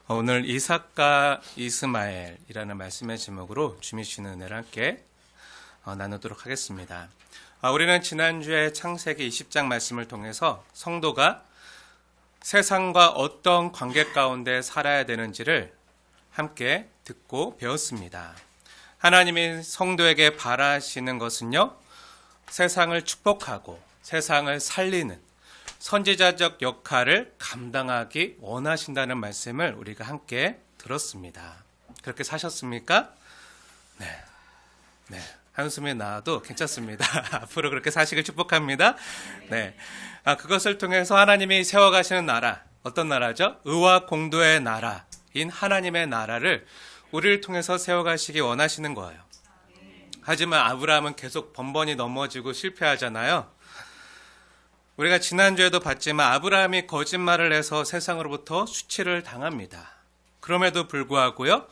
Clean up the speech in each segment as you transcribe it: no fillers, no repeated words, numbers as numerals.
오늘 이삭과 이스마엘이라는 말씀의 제목으로 주님 주시는 은혜를 함께 나누도록 하겠습니다. 우리는 지난주에 창세기 20장 말씀을 통해서 성도가 세상과 어떤 관계 가운데 살아야 되는지를 함께 듣고 배웠습니다. 하나님이 성도에게 바라시는 것은요, 세상을 축복하고 세상을 살리는 선지자적 역할을 감당하기 원하신다는 말씀을 우리가 함께 들었습니다. 그렇게 사셨습니까? 네. 한숨이 나와도 괜찮습니다. 앞으로 그렇게 사시길 축복합니다. 네. 그것을 통해서 하나님이 세워가시는 나라, 어떤 나라죠? 의와 공도의 나라인 하나님의 나라를 우리를 통해서 세워가시기 원하시는 거예요. 하지만 아브라함은 계속 번번이 넘어지고 실패하잖아요. 우리가 지난주에도 봤지만 아브라함이 거짓말을 해서 세상으로부터 수치를 당합니다. 그럼에도 불구하고요,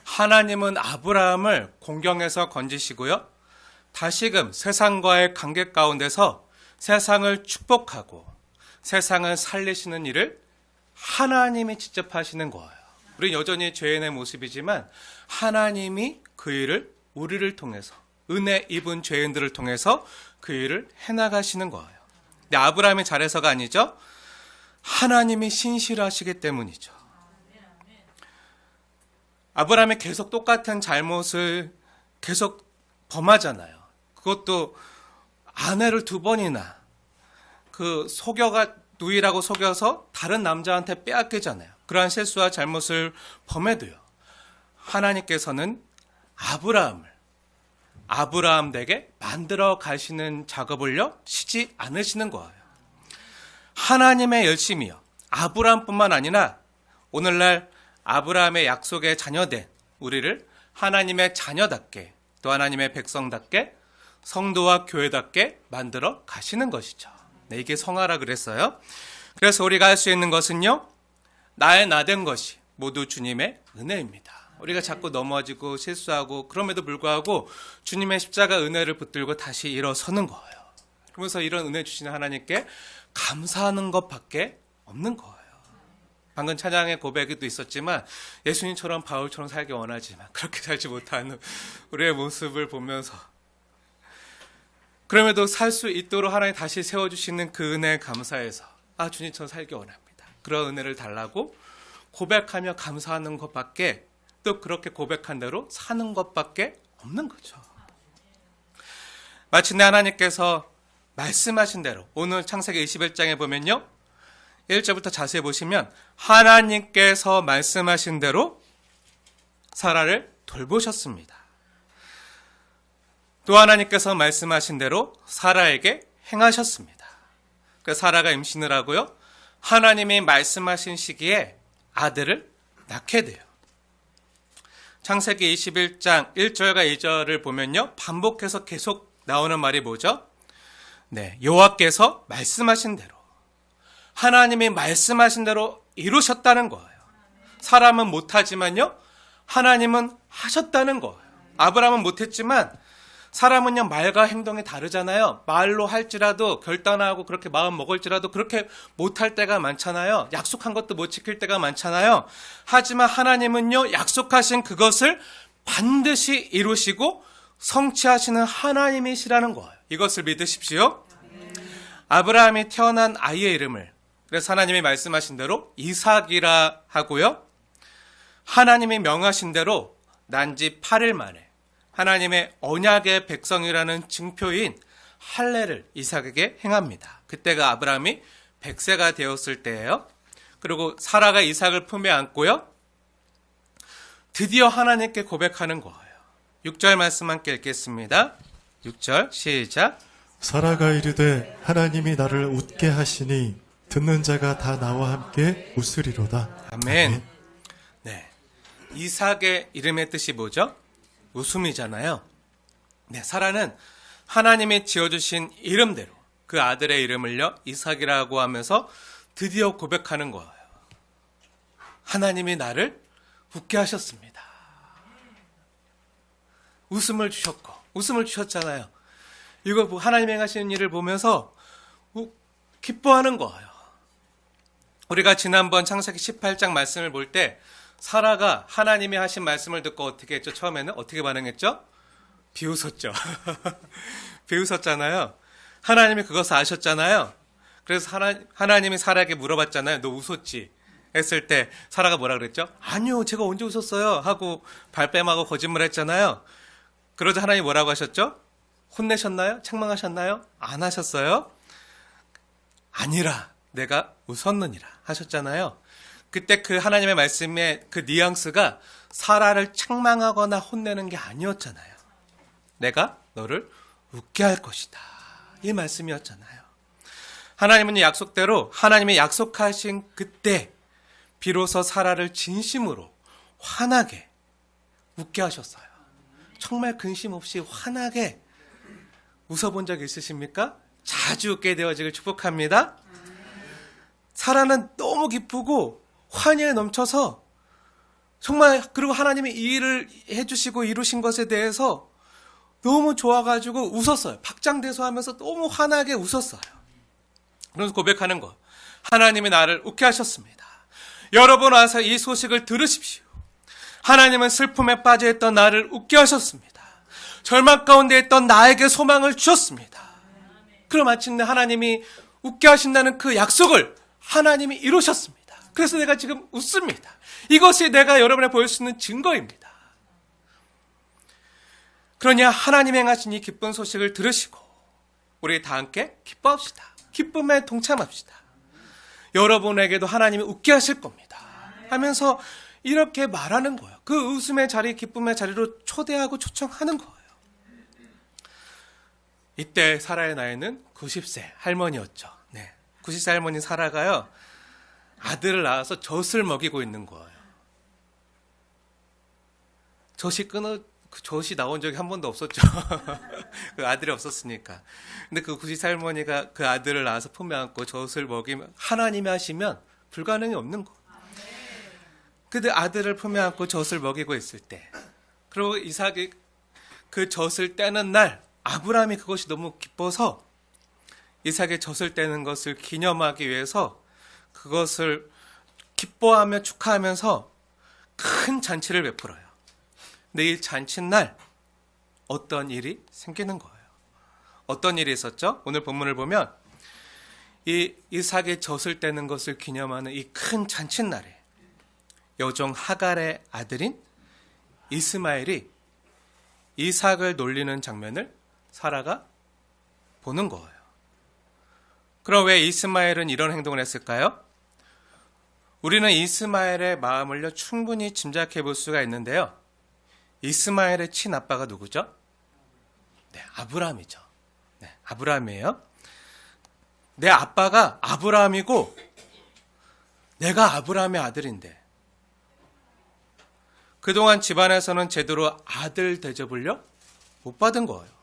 하나님은 아브라함을 공경에서 건지시고요, 다시금 세상과의 관계 가운데서 세상을 축복하고 세상을 살리시는 일을 하나님이 직접 하시는 거예요. 우리는 여전히 죄인의 모습이지만 하나님이 그 일을 우리를 통해서, 은혜 입은 죄인들을 통해서 그 일을 해나가시는 거예요. 근데 아브라함이 잘해서가 아니죠. 하나님이 신실하시기 때문이죠. 아브라함이 계속 똑같은 잘못을 계속 범하잖아요. 그것도 아내를 2번이나 누이라고 속여서 다른 남자한테 빼앗기잖아요. 그러한 실수와 잘못을 범해도요, 하나님께서는 아브라함 댁에 만들어 가시는 작업을요, 쉬지 않으시는 거예요. 하나님의 열심이요, 아브라함뿐만 아니라 오늘날 아브라함의 약속의 자녀된 우리를 하나님의 자녀답게, 또 하나님의 백성답게, 성도와 교회답게 만들어 가시는 것이죠. 네, 이게 성화라 그랬어요. 그래서 우리가 할 수 있는 것은요, 나의 나된 것이 모두 주님의 은혜입니다. 우리가 자꾸 넘어지고 실수하고 그럼에도 불구하고 주님의 십자가 은혜를 붙들고 다시 일어서는 거예요. 그러면서 이런 은혜 주시는 하나님께 감사하는 것밖에 없는 거예요. 방금 찬양의 고백에도 있었지만 예수님처럼 바울처럼 살기 원하지만 그렇게 살지 못하는 우리의 모습을 보면서, 그럼에도 살 수 있도록 하나님 다시 세워주시는 그 은혜에 감사해서 주님처럼 살기 원합니다. 그런 은혜를 달라고 고백하며 감사하는 것밖에, 또 그렇게 고백한 대로 사는 것밖에 없는 거죠. 마침내 하나님께서 말씀하신 대로 오늘 창세기 21장에 보면요, 1절부터 자세히 보시면 하나님께서 말씀하신 대로 사라를 돌보셨습니다. 또 하나님께서 말씀하신 대로 사라에게 행하셨습니다. 그래서 사라가 임신을 하고요, 하나님이 말씀하신 시기에 아들을 낳게 돼요. 창세기 21장 1절과 2절을 보면요, 반복해서 계속 나오는 말이 뭐죠? 여호와께서 말씀하신 대로, 하나님이 말씀하신 대로 이루셨다는 거예요. 사람은 못하지만요, 하나님은 하셨다는 거예요. 아브라함은 못했지만 사람은요, 말과 행동이 다르잖아요. 말로 할지라도, 결단하고 그렇게 마음 먹을지라도 그렇게 못할 때가 많잖아요. 약속한 것도 못 지킬 때가 많잖아요. 하지만 하나님은요, 약속하신 그것을 반드시 이루시고 성취하시는 하나님이시라는 거예요. 이것을 믿으십시오. 아브라함이 태어난 아이의 이름을, 그래서 하나님이 말씀하신 대로 이삭이라 하고요, 하나님이 명하신 대로 난 지 8일 만에 하나님의 언약의 백성이라는 증표인 할례를 이삭에게 행합니다. 그때가 아브라함이 100세가 되었을 때예요. 그리고 사라가 이삭을 품에 안고요, 드디어 하나님께 고백하는 거예요. 6절 말씀 함께 읽겠습니다. 6절 시작. 사라가 이르되 하나님이 나를 웃게 하시니 듣는 자가 다 나와 함께 웃으리로다. 아멘. 네, 이삭의 이름의 뜻이 뭐죠? 웃음이잖아요. 사라는 하나님이 지어주신 이름대로 그 아들의 이름을요, 이삭이라고 하면서 드디어 고백하는 거예요. 하나님이 나를 웃게 하셨습니다. 웃음을 주셨잖아요. 이거 하나님이 하시는 일을 보면서 기뻐하는 거예요. 우리가 지난번 창세기 18장 말씀을 볼 때 사라가 하나님이 하신 말씀을 듣고 어떻게 했죠? 처음에는 어떻게 반응했죠? 비웃었죠. 비웃었잖아요. 하나님이 그것을 아셨잖아요. 그래서 하나님이 사라에게 물어봤잖아요. 너 웃었지? 했을 때 사라가 뭐라 그랬죠? 아니요, 제가 언제 웃었어요? 하고 발뺌하고 거짓말 했잖아요. 그러자 하나님이 뭐라고 하셨죠? 혼내셨나요? 책망하셨나요? 안 하셨어요? 아니라 내가 웃었느니라 하셨잖아요. 그때 그 하나님의 말씀의 그 뉘앙스가 사라를 책망하거나 혼내는 게 아니었잖아요. 내가 너를 웃게 할 것이다. 이 말씀이었잖아요. 하나님은 약속대로 하나님의 약속하신 그때 비로소 사라를 진심으로 환하게 웃게 하셨어요. 정말 근심 없이 환하게 웃어본 적 있으십니까? 자주 웃게 되어지길 축복합니다. 사라는 너무 기쁘고 환희에 넘쳐서 정말 그리고 하나님이 이 일을 해주시고 이루신 것에 대해서 너무 좋아가지고 웃었어요. 박장대소하면서 너무 환하게 웃었어요. 그래서 고백하는 것. 하나님이 나를 웃게 하셨습니다. 여러분 와서 이 소식을 들으십시오. 하나님은 슬픔에 빠져있던 나를 웃게 하셨습니다. 절망 가운데 있던 나에게 소망을 주셨습니다. 그럼 마침내 하나님이 웃게 하신다는 그 약속을 하나님이 이루셨습니다. 그래서 내가 지금 웃습니다. 이것이 내가 여러분에 보일 수 있는 증거입니다. 그러니 하나님이 행하신 이 기쁜 소식을 들으시고 우리 다 함께 기뻐합시다. 기쁨에 동참합시다. 여러분에게도 하나님이 웃게 하실 겁니다. 하면서 이렇게 말하는 거예요. 그 웃음의 자리, 기쁨의 자리로 초대하고 초청하는 거예요. 이때 사라의 나이는 90세 할머니였죠. 네. 90세 할머니 사라가요. 아들을 낳아서 젖을 먹이고 있는 거예요. 젖이 나온 적이 한 번도 없었죠. 그 아들이 없었으니까. 근데 그 90세 할머니가 그 아들을 낳아서 품에 안고 젖을 먹이면 하나님이 하시면 불가능이 없는 거. 근데 아들을 품에 안고 젖을 먹이고 있을 때, 그리고 이삭이 그 젖을 떼는 날 아브라함이 그것이 너무 기뻐서 이삭의 젖을 떼는 것을 기념하기 위해서 그것을 기뻐하며 축하하면서 큰 잔치를 베풀어요. 근데 이 잔칫날 어떤 일이 생기는 거예요. 어떤 일이 있었죠? 오늘 본문을 보면 이 이삭의 젖을 떼는 것을 기념하는 이 큰 잔칫날에 여종 하갈의 아들인 이스마엘이 이삭을 놀리는 장면을 사라가 보는 거예요. 그럼 왜 이스마엘은 이런 행동을 했을까요? 우리는 이스마엘의 마음을요 충분히 짐작해 볼 수가 있는데요. 이스마엘의 친아빠가 누구죠? 네, 아브라함이죠. 네, 아브라함이에요. 내 아빠가 아브라함이고 내가 아브라함의 아들인데 그동안 집안에서는 제대로 아들 대접을요 못 받은 거예요.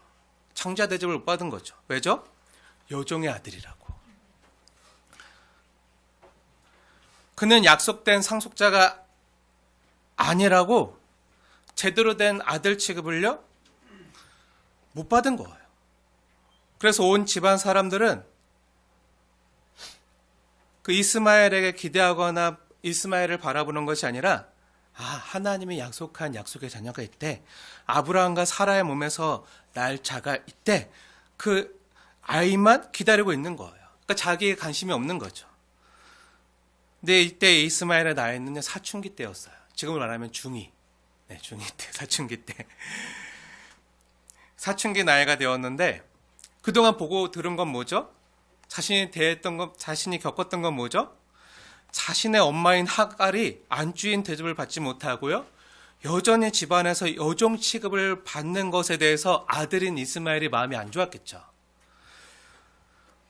장자 대접을 못 받은 거죠. 왜죠? 여종의 아들이라고. 그는 약속된 상속자가 아니라고 제대로 된 아들 취급을요 못 받은 거예요. 그래서 온 집안 사람들은 그 이스마엘에게 기대하거나 이스마엘을 바라보는 것이 아니라 하나님이 약속한 약속의 자녀가 있대. 아브라함과 사라의 몸에서 날 자가 있대. 그 아이만 기다리고 있는 거예요. 그러니까 자기의 관심이 없는 거죠. 근데 이때 이스마엘의 나이는 사춘기 때였어요. 지금으로 말하면 중2. 네, 중2 때, 사춘기 때. 사춘기 나이가 되었는데 그동안 보고 들은 건 뭐죠? 자신이 겪었던 건 뭐죠? 자신의 엄마인 하갈이 안주인 대접을 받지 못하고요. 여전히 집안에서 여종 취급을 받는 것에 대해서 아들인 이스마엘이 마음이 안 좋았겠죠.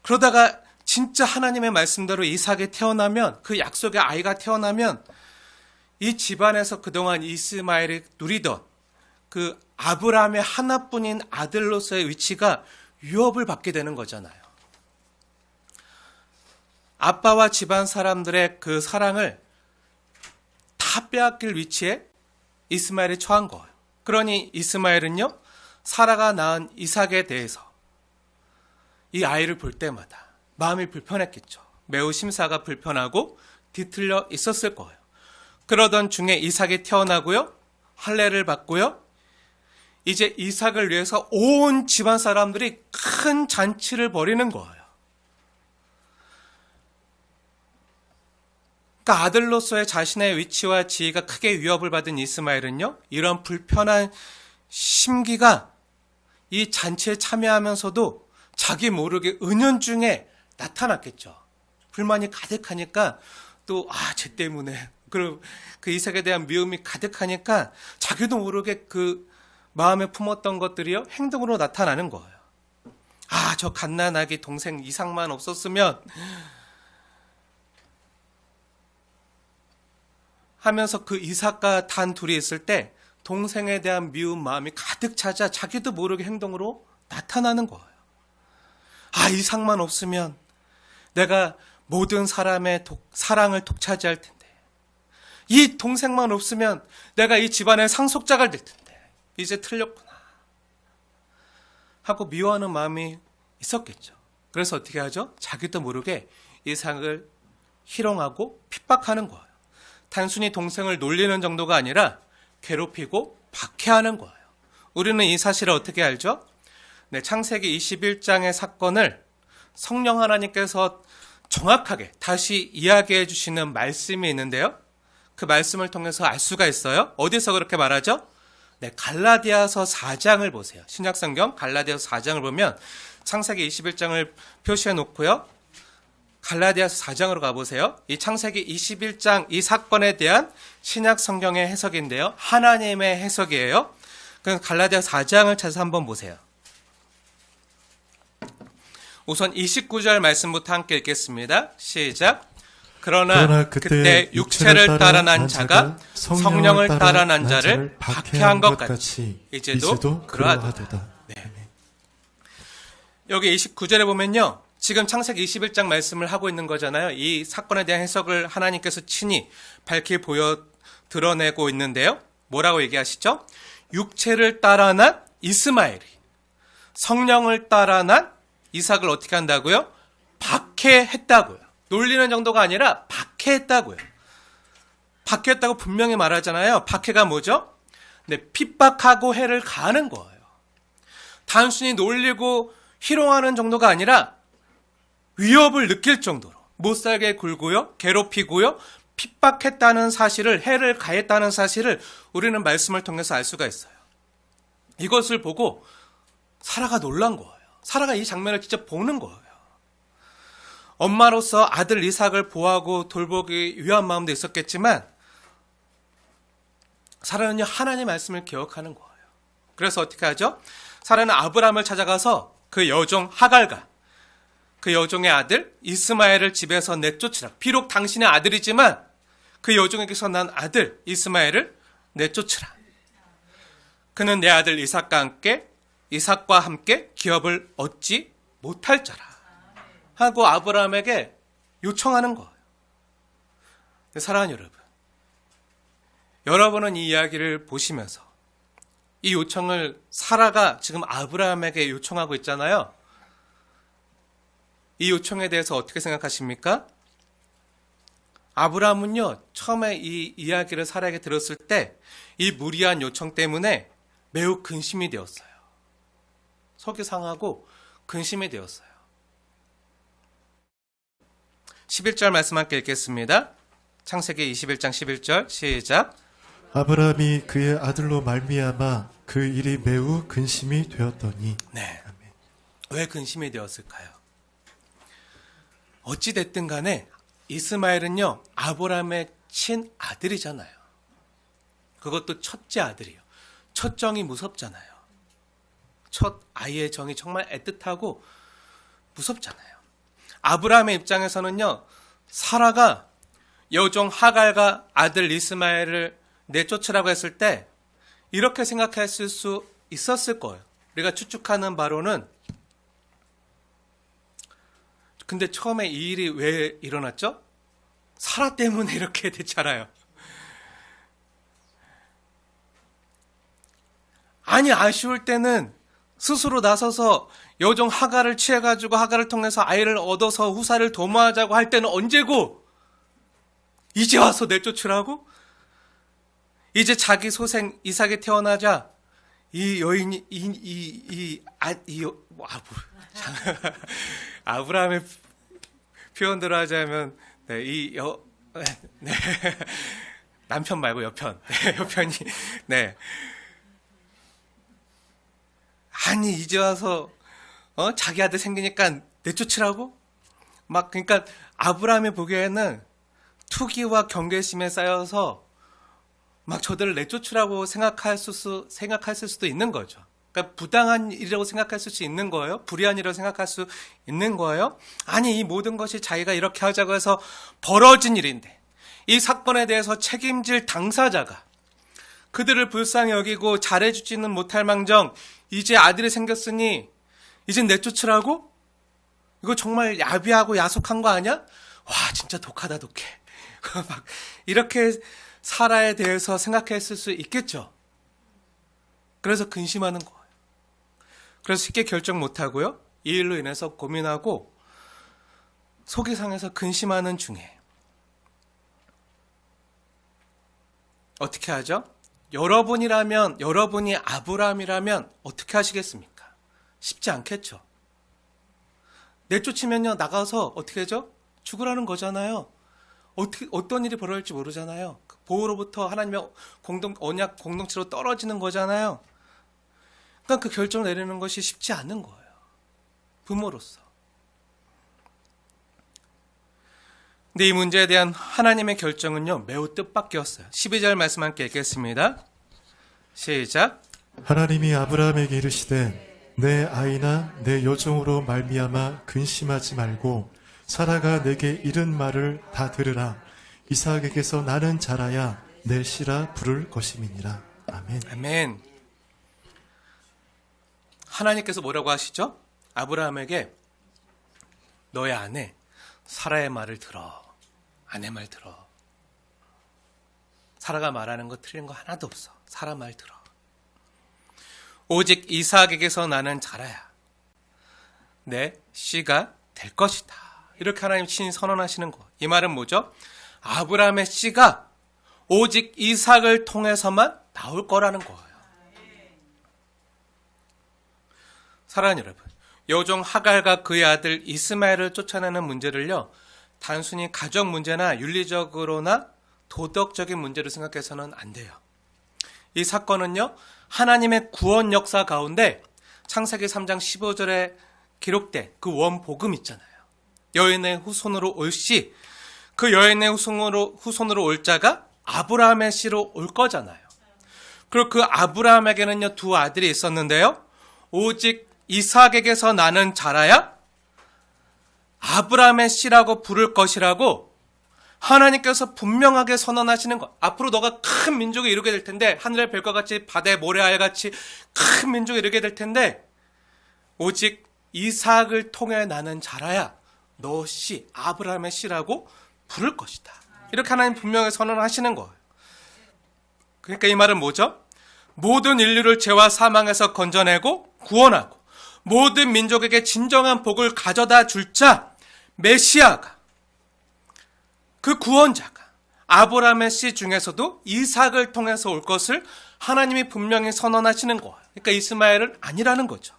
그러다가 진짜 하나님의 말씀대로 이삭이 태어나면, 그 약속의 아이가 태어나면 이 집안에서 그동안 이스마엘이 누리던 그 아브라함의 하나뿐인 아들로서의 위치가 위협을 받게 되는 거잖아요. 아빠와 집안 사람들의 그 사랑을 다 빼앗길 위치에 이스마엘이 처한 거예요. 그러니 이스마엘은요, 사라가 낳은 이삭에 대해서 이 아이를 볼 때마다 마음이 불편했겠죠. 매우 심사가 불편하고 뒤틀려 있었을 거예요. 그러던 중에 이삭이 태어나고요. 할례를 받고요. 이제 이삭을 위해서 온 집안 사람들이 큰 잔치를 벌이는 거예요. 그러니까 아들로서의 자신의 위치와 지위가 크게 위협을 받은 이스마엘은요, 이런 불편한 심기가 이 잔치에 참여하면서도 자기 모르게 은연중에 나타났겠죠. 불만이 가득하니까 또, 쟤 때문에. 그리고 그 이삭에 대한 미움이 가득하니까 자기도 모르게 그 마음에 품었던 것들이요, 행동으로 나타나는 거예요. 저 갓난아기 동생 이삭만 없었으면 하면서 그 이삭과 단 둘이 있을 때 동생에 대한 미운 마음이 가득 차자 자기도 모르게 행동으로 나타나는 거예요. 이삭만 없으면 내가 모든 사람의 사랑을 독차지할 텐데, 이 동생만 없으면 내가 이 집안의 상속자가 될 텐데, 이제 틀렸구나 하고 미워하는 마음이 있었겠죠. 그래서 어떻게 하죠? 자기도 모르게 이삭을 희롱하고 핍박하는 거예요. 단순히 동생을 놀리는 정도가 아니라 괴롭히고 박해하는 거예요. 우리는 이 사실을 어떻게 알죠? 창세기 21장의 사건을 성령 하나님께서 정확하게 다시 이야기해 주시는 말씀이 있는데요. 그 말씀을 통해서 알 수가 있어요. 어디서 그렇게 말하죠? 갈라디아서 4장을 보세요. 신약성경 갈라디아서 4장을 보면 창세기 21장을 표시해 놓고요. 갈라디아서 4장으로 가보세요. 이 창세기 21장 이 사건에 대한 신약성경의 해석인데요. 하나님의 해석이에요. 그럼 갈라디아서 4장을 찾아서 한번 보세요. 우선 29절 말씀부터 함께 읽겠습니다. 시작. 그러나 그때 육체를 따라 난 자가 성령을 따라 난 자를 박해한 것 같이 이제도 그러하도다. 여기 29절에 보면요, 지금 창세기 21장 말씀을 하고 있는 거잖아요. 이 사건에 대한 해석을 하나님께서 친히 밝히 드러내고 있는데요. 뭐라고 얘기하시죠? 육체를 따라 난 이스마엘이 성령을 따라 난 이삭을 어떻게 한다고요? 박해했다고요. 놀리는 정도가 아니라 박해했다고요. 박해했다고 분명히 말하잖아요. 박해가 뭐죠? 핍박하고 해를 가하는 거예요. 단순히 놀리고 희롱하는 정도가 아니라 위협을 느낄 정도로 못살게 굴고요, 괴롭히고요, 핍박했다는 사실을, 해를 가했다는 사실을 우리는 말씀을 통해서 알 수가 있어요. 이것을 보고 사라가 놀란 거예요. 사라가 이 장면을 직접 보는 거예요. 엄마로서 아들 이삭을 보호하고 돌보기 위한 마음도 있었겠지만 사라는요, 하나님의 말씀을 기억하는 거예요. 그래서 어떻게 하죠? 사라는 아브라함을 찾아가서 그 여종 하갈과 그 여종의 아들 이스마엘을 집에서 내쫓으라. 비록 당신의 아들이지만 그 여종에게서 난 아들 이스마엘을 내쫓으라. 그는 내 아들 이삭과 함께 기업을 얻지 못할 자라 하고 아브라함에게 요청하는 거예요. 사랑하는 여러분은 이 이야기를 보시면서 이 요청을 사라가 지금 아브라함에게 요청하고 있잖아요. 이 요청에 대해서 어떻게 생각하십니까? 아브라함은요, 처음에 이 이야기를 사라에게 들었을 때 이 무리한 요청 때문에 매우 근심이 되었어요. 속이 상하고 근심이 되었어요. 11절 말씀 함께 읽겠습니다. 창세기 21장 11절 시작. 아브라함이 그의 아들로 말미암아 그 일이 매우 근심이 되었더니. 네. 왜 근심이 되었을까요? 어찌 됐든 간에 이스마엘은요, 아브라함의 친아들이잖아요. 그것도 첫째 아들이요. 첫 정이 무섭잖아요. 첫 아이의 정이 정말 애틋하고 무섭잖아요. 아브라함의 입장에서는요, 사라가 여종 하갈과 아들 이스마엘을 내쫓으라고 했을 때 이렇게 생각했을 수 있었을 거예요. 우리가 추측하는 바로는, 근데 처음에 이 일이 왜 일어났죠? 사라 때문에 이렇게 됐잖아요. 아니, 아쉬울 때는 스스로 나서서 여종 하갈을 취해가지고 하갈을 통해서 아이를 얻어서 후사를 도모하자고 할 때는 언제고? 이제 와서 내쫓으라고? 이제 자기 소생 이삭이 태어나자 이 여인이 아브라함의 표현대로 하자면 남편 말고 여편 여편이 아니 이제 와서 자기 아들 생기니까 내쫓으라고? 막 그러니까 아브라함이 보기에는 투기와 경계심에 쌓여서 막 저들을 내쫓으라고 생각했을 수도 있는 거죠. 그러니까 부당한 일이라고 생각했을 수 있는 거예요. 불의한 일이라고 생각할 수 있는 거예요. 아니 이 모든 것이 자기가 이렇게 하자고 해서 벌어진 일인데 이 사건에 대해서 책임질 당사자가 그들을 불쌍히 여기고 잘해주지는 못할 망정 이제 아들이 생겼으니 이젠 내쫓으라고? 이거 정말 야비하고 야속한 거 아니야? 와 진짜 독하다 독해. 막 이렇게 사라에 대해서 생각했을 수 있겠죠. 그래서 근심하는 거예요. 그래서 쉽게 결정 못하고요. 이 일로 인해서 고민하고 속이 상해서 근심하는 중에 어떻게 하죠? 여러분이 아브라함이라면 어떻게 하시겠습니까? 쉽지 않겠죠. 내쫓으면요 나가서 어떻게 하죠? 죽으라는 거잖아요. 어떤 일이 벌어질지 모르잖아요. 보호로부터 하나님의 언약 공동체로 떨어지는 거잖아요. 그러니까 그 결정을 내리는 것이 쉽지 않은 거예요. 부모로서. 근데 이 문제에 대한 하나님의 결정은요 매우 뜻밖이었어요. 12절 말씀 함께 읽겠습니다. 시작. 하나님이 아브라함에게 이르시되 내 아이나 내 여종으로 말미암아 근심하지 말고 사라가 내게 이른 말을 다 들으라. 이삭에게서 나는 자라야 내 씨라 부를 것임이니라. 아멘. 아멘. 하나님께서 뭐라고 하시죠? 아브라함에게 너의 아내 사라의 말을 들어. 아내 말 들어. 사라가 말하는 거 틀린 거 하나도 없어. 사라 말 들어. 오직 이삭에게서 나는 자라야 내 씨가 될 것이다. 이렇게 하나님 친히 선언하시는 거. 이 말은 뭐죠? 아브라함의 씨가 오직 이삭을 통해서만 나올 거라는 거예요. 사랑하는 여러분, 여종 하갈과 그의 아들 이스마엘을 쫓아내는 문제를요, 단순히 가족 문제나 윤리적으로나 도덕적인 문제로 생각해서는 안 돼요. 이 사건은요, 하나님의 구원 역사 가운데 창세기 3장 15절에 기록된 그 원복음 있잖아요. 여인의 후손으로 올 씨, 그 여인의 후손으로 올 자가 아브라함의 씨로 올 거잖아요. 그리고 그 아브라함에게는요, 두 아들이 있었는데요. 오직 이삭에게서 나는 자라야 아브라함의 씨라고 부를 것이라고 하나님께서 분명하게 선언하시는 것. 앞으로 너가 큰 민족을 이루게 될 텐데, 하늘의 별과 같이 바다의 모래알같이 큰 민족을 이루게 될 텐데, 오직 이삭을 통해 나는 자라야 너 씨, 아브라함의 씨라고 부를 것이다. 이렇게 하나님 분명히 선언하시는 거예요. 그러니까 이 말은 뭐죠? 모든 인류를 죄와 사망에서 건져내고 구원하고 모든 민족에게 진정한 복을 가져다 줄 자, 메시아가, 그 구원자가 아브라함의 씨 중에서도 이삭을 통해서 올 것을 하나님이 분명히 선언하시는 거예요. 그러니까 이스마엘은 아니라는 거죠.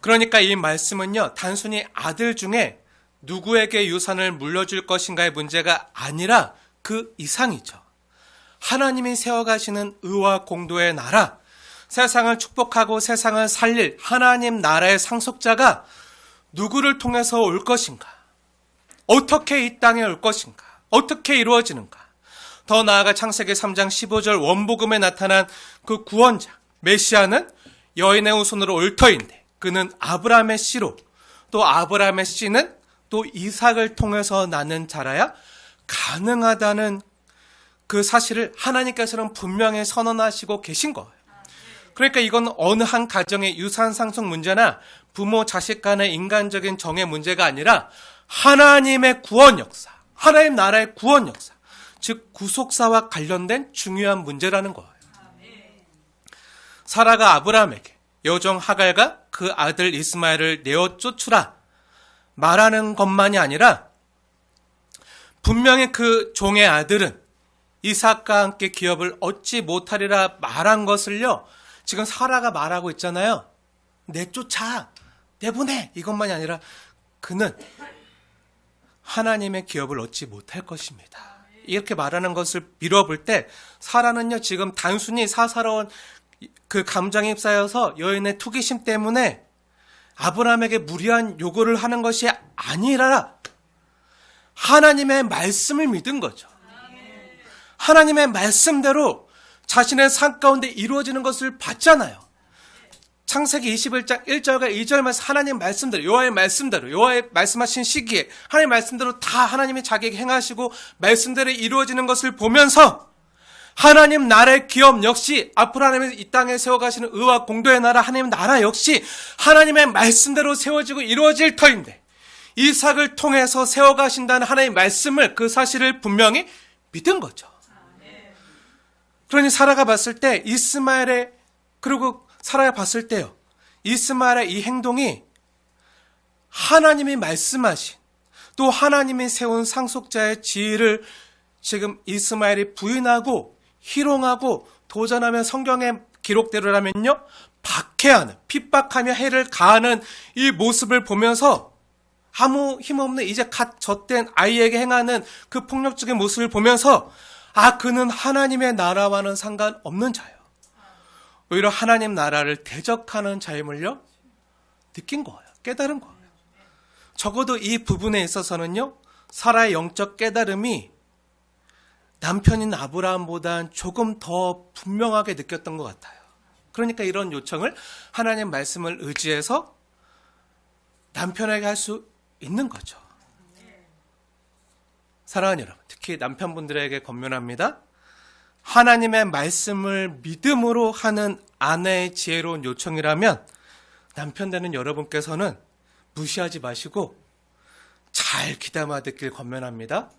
그러니까 이 말씀은요, 단순히 아들 중에 누구에게 유산을 물려줄 것인가의 문제가 아니라 그 이상이죠. 하나님이 세워가시는 의와 공도의 나라, 세상을 축복하고 세상을 살릴 하나님 나라의 상속자가 누구를 통해서 올 것인가? 어떻게 이 땅에 올 것인가? 어떻게 이루어지는가? 더 나아가 창세기 3장 15절 원복음에 나타난 그 구원자, 메시아는 여인의 후손으로 올 터인데 그는 아브라함의 씨로, 또 아브라함의 씨는 또 이삭을 통해서 나는 자라야 가능하다는 그 사실을 하나님께서는 분명히 선언하시고 계신 거예요. 그러니까 이건 어느 한 가정의 유산 상속 문제나 부모 자식 간의 인간적인 정의 문제가 아니라 하나님의 구원 역사, 하나님 나라의 구원 역사, 즉 구속사와 관련된 중요한 문제라는 거예요. 사라가 아브라함에게 여종 하갈과 그 아들 이스마엘을 내어 쫓으라 말하는 것만이 아니라 분명히 그 종의 아들은 이삭과 함께 기업을 얻지 못하리라 말한 것을요, 지금 사라가 말하고 있잖아요. 내쫓아, 내보내, 이것만이 아니라 그는 하나님의 기업을 얻지 못할 것입니다. 이렇게 말하는 것을 미뤄볼 때 사라는요, 지금 단순히 사사로운 그 감정에 휩싸여서 여인의 투기심 때문에 아브라함에게 무리한 요구를 하는 것이 아니라 하나님의 말씀을 믿은 거죠. 하나님의 말씀대로 자신의 삶 가운데 이루어지는 것을 봤잖아요. 창세기 21장 1절과 2절 말씀, 하나님 말씀대로, 여호와의 말씀대로, 여호와의 말씀하신 시기에 하나님 말씀대로 다 하나님이 자기에게 행하시고 말씀대로 이루어지는 것을 보면서 하나님 나라의 기업 역시 앞으로 하나님이 이 땅에 세워가시는 의와 공도의 나라, 하나님 나라 역시 하나님의 말씀대로 세워지고 이루어질 터인데 이삭을 통해서 세워가신다는 하나님의 말씀을, 그 사실을 분명히 믿은 거죠. 그러니 사라가 봤을 때 이스마엘의, 그리고 사라가 봤을 때요, 이스마엘의 이 행동이 하나님이 말씀하신, 또 하나님이 세운 상속자의 지위를 지금 이스마엘이 부인하고 희롱하고 도전하며 성경의 기록대로라면요, 박해하는, 핍박하며 해를 가하는 이 모습을 보면서 아무 힘없는 이제 갓 젖된 아이에게 행하는 그 폭력적인 모습을 보면서 아, 그는 하나님의 나라와는 상관없는 자예요. 오히려 하나님 나라를 대적하는 자임을요, 느낀 거예요. 깨달은 거예요. 적어도 이 부분에 있어서는요, 사라의 영적 깨달음이 남편인 아브라함보다는 조금 더 분명하게 느꼈던 것 같아요. 그러니까 이런 요청을 하나님 말씀을 의지해서 남편에게 할 수 있는 거죠. 사랑하는 여러분, 특히 남편분들에게 권면합니다. 하나님의 말씀을 믿음으로 하는 아내의 지혜로운 요청이라면 남편 되는 여러분께서는 무시하지 마시고 잘 귀담아 듣길 권면합니다.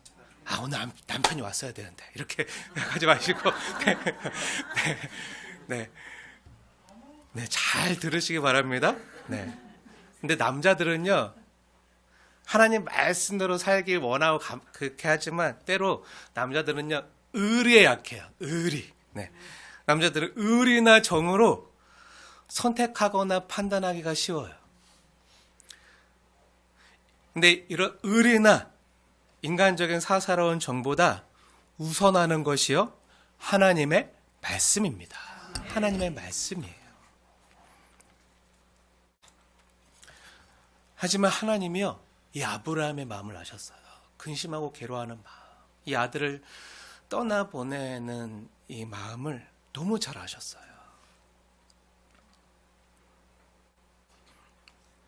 아, 오늘 남편이 왔어야 되는데 이렇게 하지 마시고 네, 잘 들으시기 바랍니다. 네. 근데 남자들은요, 하나님 말씀대로 살길 원하고 그렇게 하지만 때로 남자들은요, 의리에 약해요. 의리. 네. 남자들은 의리나 정으로 선택하거나 판단하기가 쉬워요. 근데 이런 의리나 인간적인 사사로운 정보다 우선하는 것이요, 하나님의 말씀입니다. 하나님의 말씀이에요. 하지만 하나님이요, 이 아브라함의 마음을 아셨어요. 근심하고 괴로워하는 마음, 이 아들을 떠나보내는 이 마음을 너무 잘 아셨어요.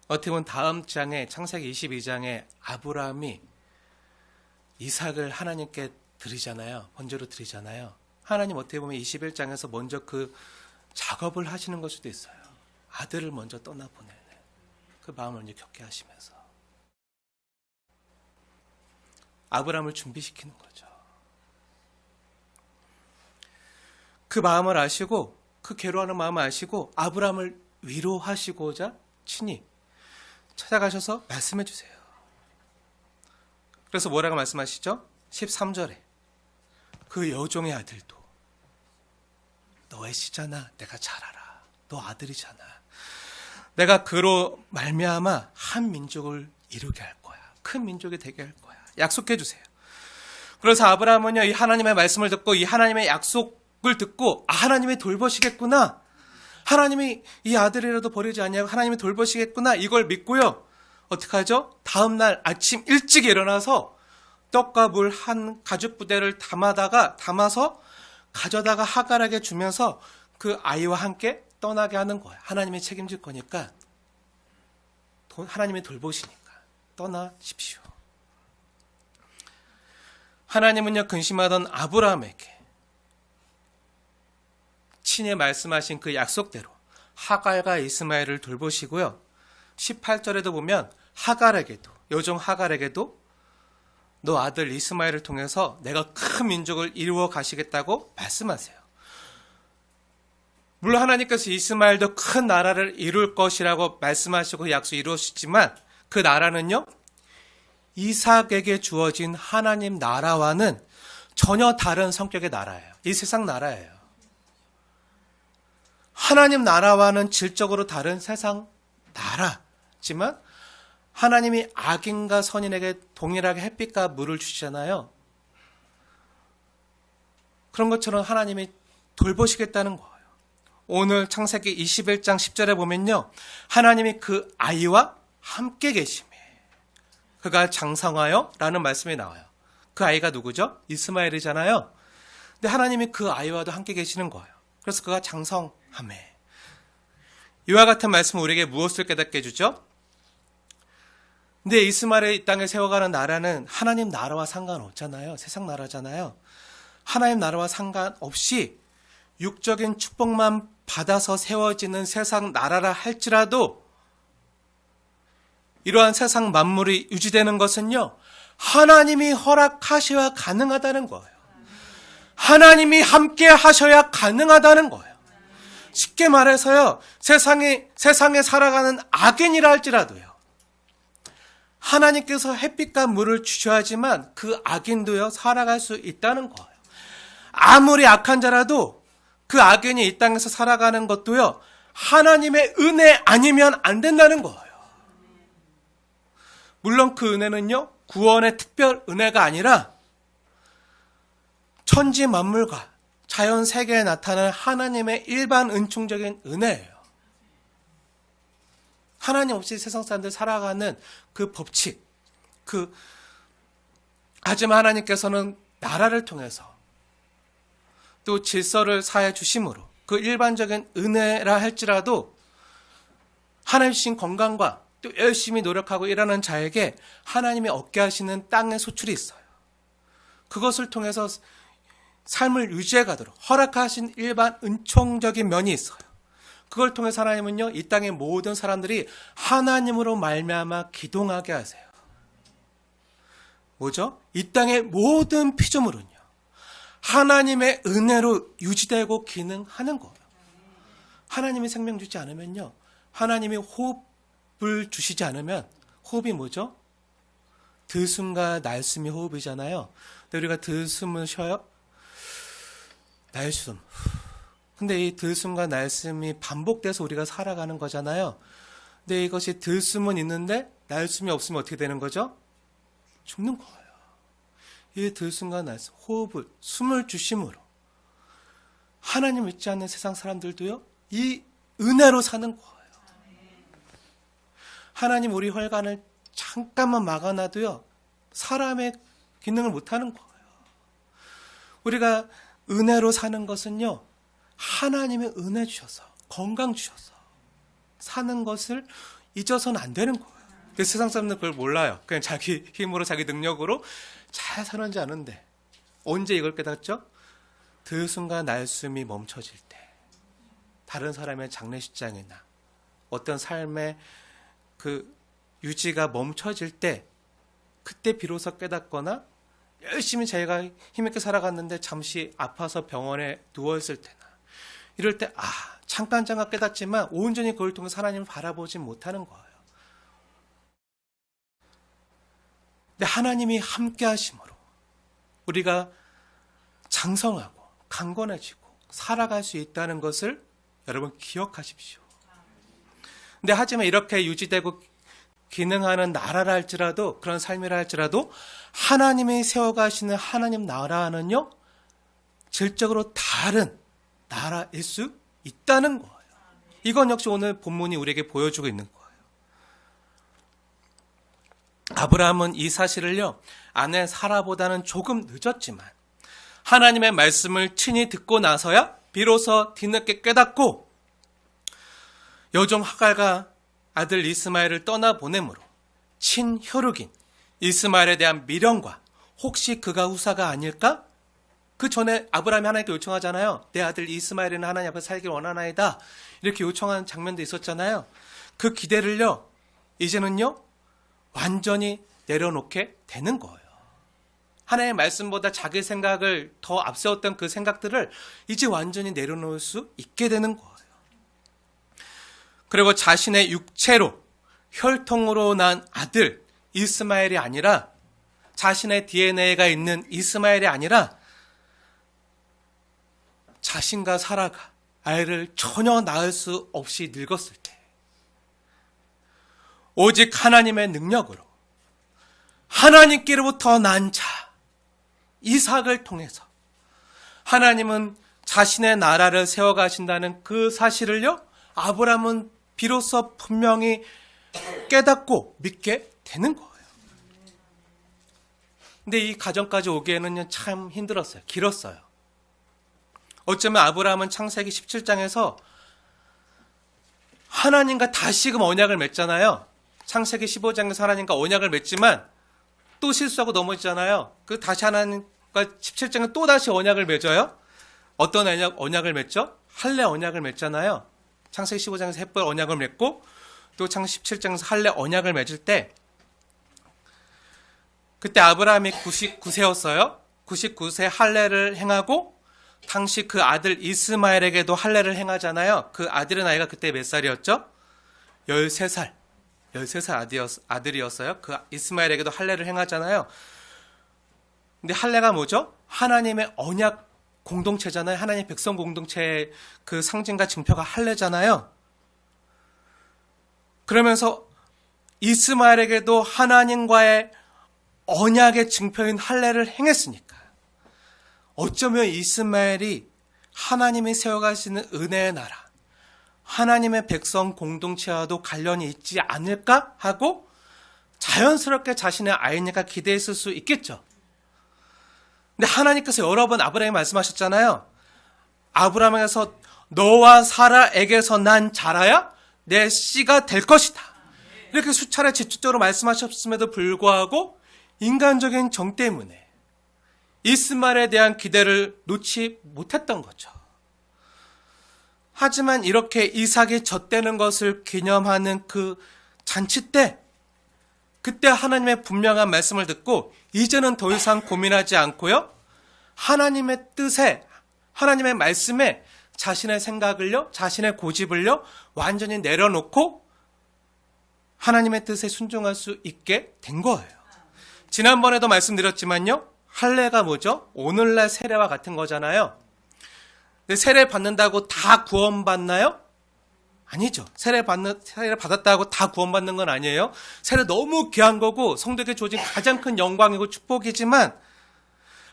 어떻게 보면 다음 장에, 창세기 22장에 아브라함이 이삭을 하나님께 드리잖아요. 번제로 드리잖아요. 하나님 어떻게 보면 21장에서 먼저 그 작업을 하시는 걸 수도 있어요. 아들을 먼저 떠나보내는 그 마음을 먼저 겪게 하시면서 아브라함을 준비시키는 거죠. 그 마음을 아시고, 그 괴로워하는 마음을 아시고 아브라함을 위로하시고자 친히 찾아가셔서 말씀해 주세요. 그래서 뭐라고 말씀하시죠? 13절에 그 여종의 아들도 너의 씨잖아, 내가 잘 알아. 너 아들이잖아. 내가 그로 말미암아 한 민족을 이루게 할 거야. 큰 민족이 되게 할 거야. 약속해 주세요. 그래서 아브라함은요, 이 하나님의 말씀을 듣고 이 하나님의 약속을 듣고 아, 하나님이 돌보시겠구나. 하나님이 이 아들이라도 버리지 않냐고 하나님이 돌보시겠구나. 이걸 믿고요. 어떻게 하죠? 다음 날 아침 일찍 일어나서 떡과 물 한 가죽 부대를 담아서 가져다가 하갈에게 주면서 그 아이와 함께 떠나게 하는 거예요. 하나님이 책임질 거니까, 하나님이 돌보시니까 떠나십시오. 하나님은요, 근심하던 아브라함에게 친히 말씀하신 그 약속대로 하갈과 이스마엘을 돌보시고요. 18절에도 보면 하갈에게도, 여종 하갈에게도 너 아들 이스마엘을 통해서 내가 큰 민족을 이루어 가시겠다고 말씀하세요. 물론 하나님께서 이스마엘도 큰 나라를 이룰 것이라고 말씀하시고 약속 이루시지만 그 나라는요, 이삭에게 주어진 하나님 나라와는 전혀 다른 성격의 나라예요. 이 세상 나라예요. 하나님 나라와는 질적으로 다른 세상 나라지만 하나님이 악인과 선인에게 동일하게 햇빛과 물을 주시잖아요. 그런 것처럼 하나님이 돌보시겠다는 거예요. 오늘 창세기 21장 10절에 보면요, 하나님이 그 아이와 함께 계심에 그가 장성하여 라는 말씀이 나와요. 그 아이가 누구죠? 이스마엘이잖아요. 근데 하나님이 그 아이와도 함께 계시는 거예요. 그래서 그가 장성하매. 이와 같은 말씀은 우리에게 무엇을 깨닫게 해주죠? 근데 이스마엘이 이 땅에 세워가는 나라는 하나님 나라와 상관없잖아요. 세상 나라잖아요. 하나님 나라와 상관없이 육적인 축복만 받아서 세워지는 세상 나라라 할지라도 이러한 세상 만물이 유지되는 것은요, 하나님이 허락하셔야 가능하다는 거예요. 하나님이 함께 하셔야 가능하다는 거예요. 쉽게 말해서요, 세상에 살아가는 악인이라 할지라도요, 하나님께서 햇빛과 물을 주셔야지만 그 악인도요, 살아갈 수 있다는 거예요. 아무리 악한 자라도 그 악인이 이 땅에서 살아가는 것도요, 하나님의 은혜 아니면 안 된다는 거예요. 물론 그 은혜는요, 구원의 특별 은혜가 아니라 천지 만물과 자연 세계에 나타나는 하나님의 일반 은총적인 은혜예요. 하나님 없이 세상 사람들 살아가는 그 법칙, 하지만 하나님께서는 나라를 통해서 또 질서를 사해 주심으로 그 일반적인 은혜라 할지라도 하나님 주신 건강과 또 열심히 노력하고 일하는 자에게 하나님이 얻게 하시는 땅의 소출이 있어요. 그것을 통해서 삶을 유지해 가도록 허락하신 일반 은총적인 면이 있어요. 그걸 통해서 하나님은요, 이 땅의 모든 사람들이 하나님으로 말미암아 기동하게 하세요. 뭐죠? 이 땅의 모든 피조물은요, 하나님의 은혜로 유지되고 기능하는 거예요. 하나님이 생명 주지 않으면요, 하나님이 호흡을 주시지 않으면, 호흡이 뭐죠? 들숨과 날숨이 호흡이잖아요. 근데 우리가 들숨을 쉬어요? 날숨. 근데 이 들숨과 날숨이 반복돼서 우리가 살아가는 거잖아요. 근데 이것이 들숨은 있는데 날숨이 없으면 어떻게 되는 거죠? 죽는 거예요. 이 들숨과 날숨, 호흡을, 숨을 주심으로 하나님 믿지 않는 세상 사람들도요, 이 은혜로 사는 거예요. 하나님 우리 혈관을 잠깐만 막아놔도요, 사람의 기능을 못하는 거예요. 우리가 은혜로 사는 것은요, 하나님의 은혜 주셔서, 건강 주셔서 사는 것을 잊어서는 안 되는 거예요. 근데 세상 사람들은 그걸 몰라요. 그냥 자기 힘으로, 자기 능력으로 잘 사는지 아는데, 언제 이걸 깨닫죠? 들숨과 날숨이 멈춰질 때, 다른 사람의 장례식장이나 어떤 삶의 그 유지가 멈춰질 때, 그때 비로소 깨닫거나, 열심히 자기가 힘있게 살아갔는데 잠시 아파서 병원에 누워있을 때나, 이럴 때 잠깐 깨닫지만 온전히 그걸 통해서 하나님을 바라보지 못하는 거예요. 근데 하나님이 함께 하심으로 우리가 장성하고 강건해지고 살아갈 수 있다는 것을 여러분 기억하십시오. 근데 하지만 이렇게 유지되고 기능하는 나라라 할지라도, 그런 삶이라 할지라도 하나님이 세워가시는 하나님 나라는요, 질적으로 다른 나라일 수 있다는 거예요. 이건 역시 오늘 본문이 우리에게 보여주고 있는 거예요. 아브라함은 이 사실을요, 아내 사라보다는 조금 늦었지만 하나님의 말씀을 친히 듣고 나서야 비로소 뒤늦게 깨닫고 여종 하갈과 아들 이스마엘을 떠나보내므로 친혈육인 이스마엘에 대한 미련과 혹시 그가 후사가 아닐까? 그 전에 아브라함이 하나님께 요청하잖아요. 내 아들 이스마엘은 하나님 앞에 살길 원하나이다. 이렇게 요청하는 장면도 있었잖아요. 그 기대를요, 이제는요, 완전히 내려놓게 되는 거예요. 하나님의 말씀보다 자기 생각을 더 앞세웠던 그 생각들을 이제 완전히 내려놓을 수 있게 되는 거예요. 그리고 자신의 육체로 혈통으로 난 아들 이스마엘이 아니라, 자신의 DNA가 있는 이스마엘이 아니라 자신과 사라가 아이를 전혀 낳을 수 없이 늙었을 때 오직 하나님의 능력으로 하나님께로부터 난 자 이삭을 통해서 하나님은 자신의 나라를 세워가신다는 그 사실을요, 아브라함은 비로소 분명히 깨닫고 믿게 되는 거예요. 근데 이 가정까지 오기에는 참 힘들었어요. 길었어요. 어쩌면 아브라함은 창세기 17장에서 하나님과 다시금 언약을 맺잖아요. 창세기 15장에서 하나님과 언약을 맺지만 또 실수하고 넘어지잖아요. 그 다시 하나님과 17장에 또 다시 언약을 맺어요. 어떤 언약을 맺죠? 할례 언약을 맺잖아요. 창세기 15장에서 햇벌 언약을 맺고 또 창세기 17장에서 할례 언약을 맺을 때 그때 아브라함이 99세였어요. 99세 할례를 행하고 당시 그 아들 이스마엘에게도 할례를 행하잖아요. 그 아들의 나이가 그때 몇 살이었죠? 13살. 13살 아들이었어요. 그 이스마엘에게도 할례를 행하잖아요. 근데 할례가 뭐죠? 하나님의 언약 공동체잖아요. 하나님의 백성 공동체의 그 상징과 증표가 할례잖아요. 그러면서 이스마엘에게도 하나님과의 언약의 증표인 할례를 행했으니까 어쩌면 이스마엘이 하나님이 세워가시는 은혜의 나라, 하나님의 백성 공동체와도 관련이 있지 않을까 하고 자연스럽게 자신의 아이니까 기대했을 수 있겠죠. 근데 하나님께서 여러 번 아브라함에 말씀하셨잖아요. 아브라함에게서 너와 사라에게서 난 자라야 내 씨가 될 것이다. 이렇게 수차례 직접적으로 말씀하셨음에도 불구하고 인간적인 정 때문에 이스마엘에 대한 기대를 놓지 못했던 거죠. 하지만 이렇게 이삭이 젖되는 것을 기념하는 그 잔치 때, 그때 하나님의 분명한 말씀을 듣고 이제는 더 이상 고민하지 않고요, 하나님의 뜻에, 하나님의 말씀에 자신의 생각을요, 자신의 고집을요 완전히 내려놓고 하나님의 뜻에 순종할 수 있게 된 거예요. 지난번에도 말씀드렸지만요, 할례가 뭐죠? 오늘날 세례와 같은 거잖아요. 근데 세례 받는다고 다 구원받나요? 아니죠. 세례 받았다고 다 구원받는 건 아니에요. 세례 너무 귀한 거고 성도에게 주어진 가장 큰 영광이고 축복이지만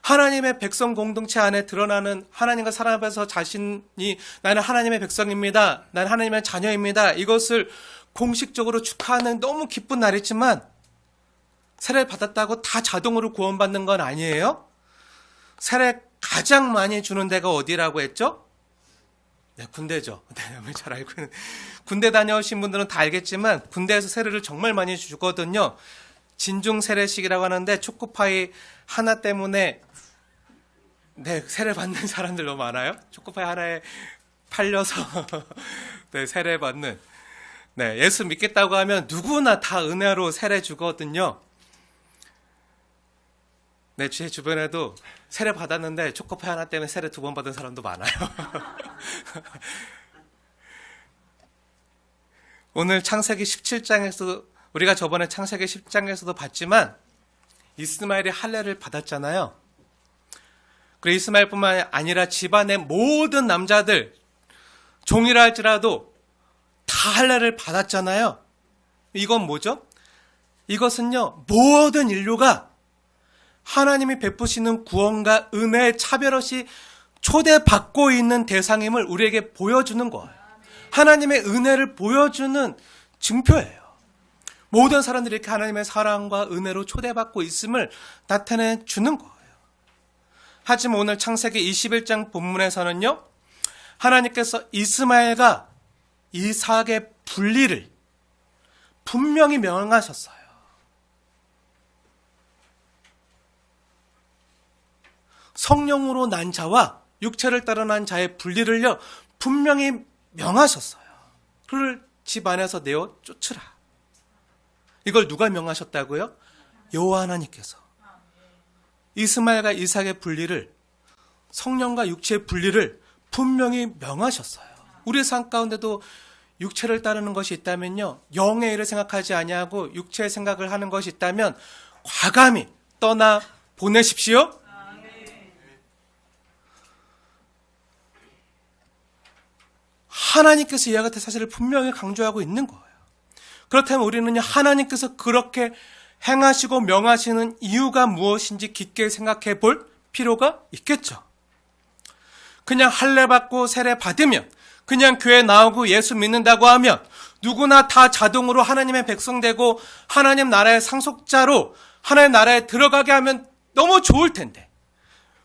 하나님의 백성 공동체 안에 드러나는 하나님과 사람 앞에서 자신이 나는 하나님의 백성입니다. 나는 하나님의 자녀입니다. 이것을 공식적으로 축하하는 너무 기쁜 날이지만 세례 받았다고 다 자동으로 구원받는 건 아니에요. 세례 가장 많이 주는 데가 어디라고 했죠? 네, 군대죠. 네, 잘 알고 있는. 군대 다녀오신 분들은 다 알겠지만 군대에서 세례를 정말 많이 주거든요. 진중 세례식이라고 하는데 초코파이 하나 때문에 네, 세례 받는 사람들 너무 많아요. 초코파이 하나에 팔려서 네, 세례 받는. 네, 예수 믿겠다고 하면 누구나 다 은혜로 세례 주거든요. 네, 제 주변에도 세례 받았는데 초코파이 하나 때문에 세례 2번 받은 사람도 많아요. 오늘 창세기 17장에서 우리가 저번에 창세기 10장에서도 봤지만 이스마엘이 할례를 받았잖아요. 그리고 이스마엘뿐만 아니라 집안의 모든 남자들 종이라 할지라도 다 할례를 받았잖아요. 이건 뭐죠? 이것은요, 모든 인류가 하나님이 베푸시는 구원과 은혜의 차별 없이 초대받고 있는 대상임을 우리에게 보여주는 거예요. 하나님의 은혜를 보여주는 증표예요. 모든 사람들이 이렇게 하나님의 사랑과 은혜로 초대받고 있음을 나타내 주는 거예요. 하지만 오늘 창세기 21장 본문에서는요, 하나님께서 이스마엘과 이삭의 분리를 분명히 명하셨어요. 성령으로 난 자와 육체를 따라 난 자의 분리를요 분명히 명하셨어요. 그를 집 안에서 내어 쫓으라. 이걸 누가 명하셨다고요? 여호와 하나님께서. 이스마엘과 이삭의 분리를, 성령과 육체의 분리를 분명히 명하셨어요. 우리의 삶 가운데도 육체를 따르는 것이 있다면요, 영의 일을 생각하지 아니하고 육체의 생각을 하는 것이 있다면 과감히 떠나 보내십시오. 하나님께서 이와 같은 사실을 분명히 강조하고 있는 거예요. 그렇다면 우리는 하나님께서 그렇게 행하시고 명하시는 이유가 무엇인지 깊게 생각해 볼 필요가 있겠죠. 그냥 할례 받고 세례 받으면, 그냥 교회 나오고 예수 믿는다고 하면 누구나 다 자동으로 하나님의 백성 되고 하나님 나라의 상속자로 하나님 나라에 들어가게 하면 너무 좋을 텐데,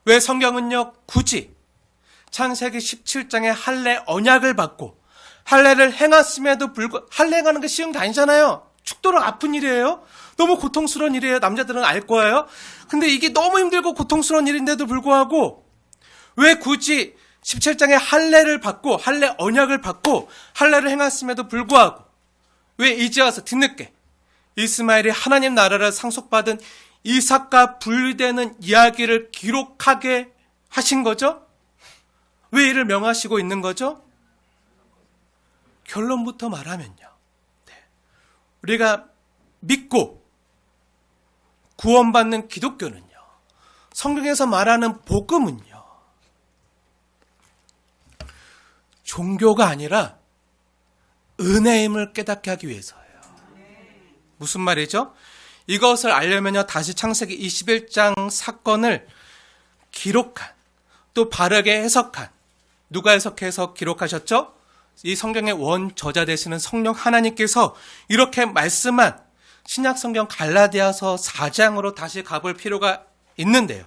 왜 성경은요 굳이 창세기 17장에 할례 언약을 받고 할례를 행했음에도 불구하고, 할례 행하는 게 쉬운 게 아니잖아요. 죽도록 아픈 일이에요. 너무 고통스러운 일이에요. 남자들은 알 거예요. 근데 이게 너무 힘들고 고통스러운 일인데도 불구하고 왜 굳이 17장에 할례를 받고 할례 언약을 받고 할례를 행했음에도 불구하고 왜 이제 와서 뒤늦게 이스마엘이 하나님 나라를 상속받은 이삭과 분리되는 이야기를 기록하게 하신 거죠? 왜 이를 명하시고 있는 거죠? 결론부터 말하면요, 우리가 믿고 구원받는 기독교는요, 성경에서 말하는 복음은요, 종교가 아니라 은혜임을 깨닫게 하기 위해서예요. 무슨 말이죠? 이것을 알려면요, 다시 창세기 21장 사건을 기록한, 또 바르게 해석한, 누가 해석해서 기록하셨죠? 이 성경의 원저자 되시는 성령 하나님께서 이렇게 말씀한 신약 성경 갈라디아서 4장으로 다시 가볼 필요가 있는데요.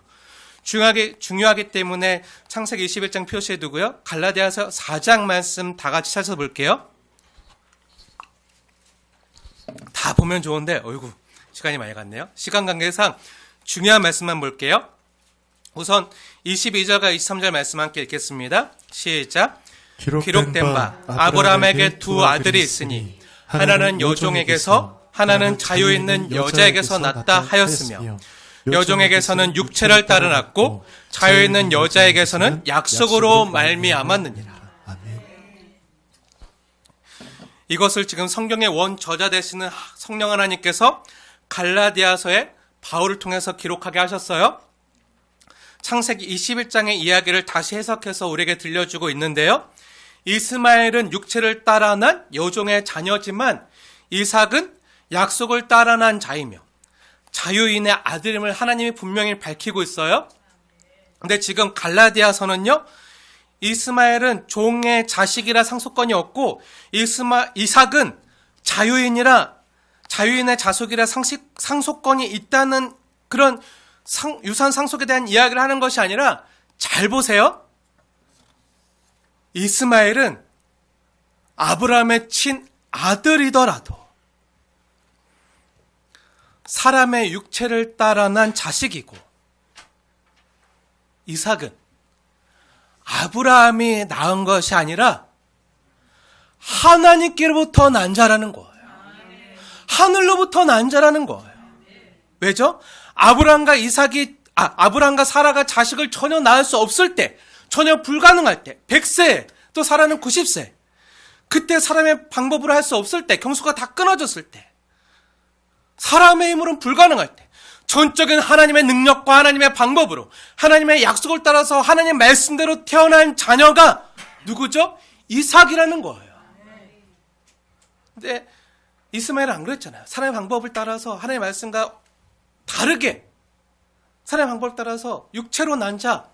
중요하기 때문에 창세기 21장 표시해 두고요. 갈라디아서 4장 말씀 다 같이 찾아볼게요. 다 보면 좋은데 어이구 시간이 많이 갔네요. 시간 관계상 중요한 말씀만 볼게요. 우선 22절과 23절 말씀 함께 읽겠습니다. 시작. 기록된 바 아브라함에게 두 아들이 있으니 하나는 여종에게서 하나는 자유 있는 여자에게서 났다 하였으며 여종에게서는 육체를 따라 났고 자유 있는 여자에게서는 약속으로 말미암았느니라. 이것을 지금 성경의 원저자 되시는 성령 하나님께서 갈라디아서에 바울을 통해서 기록하게 하셨어요. 창세기 21장의 이야기를 다시 해석해서 우리에게 들려주고 있는데요. 이스마엘은 육체를 따라 난 여종의 자녀지만 이삭은 약속을 따라 난 자이며 자유인의 아들임을 하나님이 분명히 밝히고 있어요. 근데 지금 갈라디아서는요, 이스마엘은 종의 자식이라 상속권이 없고 이삭은 자유인이라 자유인의 자속이라 상속권이 있다는 그런 유산 상속에 대한 이야기를 하는 것이 아니라, 잘 보세요. 이스마엘은 아브라함의 친아들이더라도 사람의 육체를 따라 난 자식이고, 이삭은 아브라함이 낳은 것이 아니라 하나님께로부터 난 자라는 거예요. 하늘로부터 난 자라는 거예요. 왜죠? 아브라함과 사라가 자식을 전혀 낳을 수 없을 때, 전혀 불가능할 때, 100세, 또 사라는 90세, 그때 사람의 방법으로 할 수 없을 때, 경수가 다 끊어졌을 때, 사람의 힘으로는 불가능할 때, 전적인 하나님의 능력과 하나님의 방법으로 하나님의 약속을 따라서 하나님 말씀대로 태어난 자녀가 누구죠? 이삭이라는 거예요. 근데 이스마엘은 안 그랬잖아요. 하나님의 방법을 따라서 하나님의 말씀과 다르게 하나님의 방법을 따라서 육체로 난 자,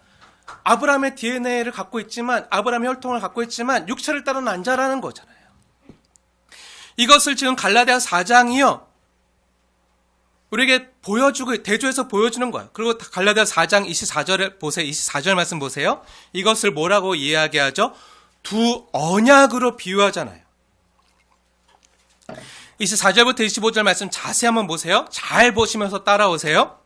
아브라함의 DNA를 갖고 있지만, 아브라함의 혈통을 갖고 있지만 육체를 따라 난 자라는 거잖아요. 이것을 지금 갈라디아 4장이요, 우리에게 대조해서 보여주는 거예요. 그리고 갈라디아 4장 24절을 보세요. 24절 말씀 보세요. 이것을 뭐라고 이야기하죠? 두 언약으로 비유하잖아요. 24절부터 25절 말씀 자세히 한번 보세요. 잘 보시면서 따라오세요.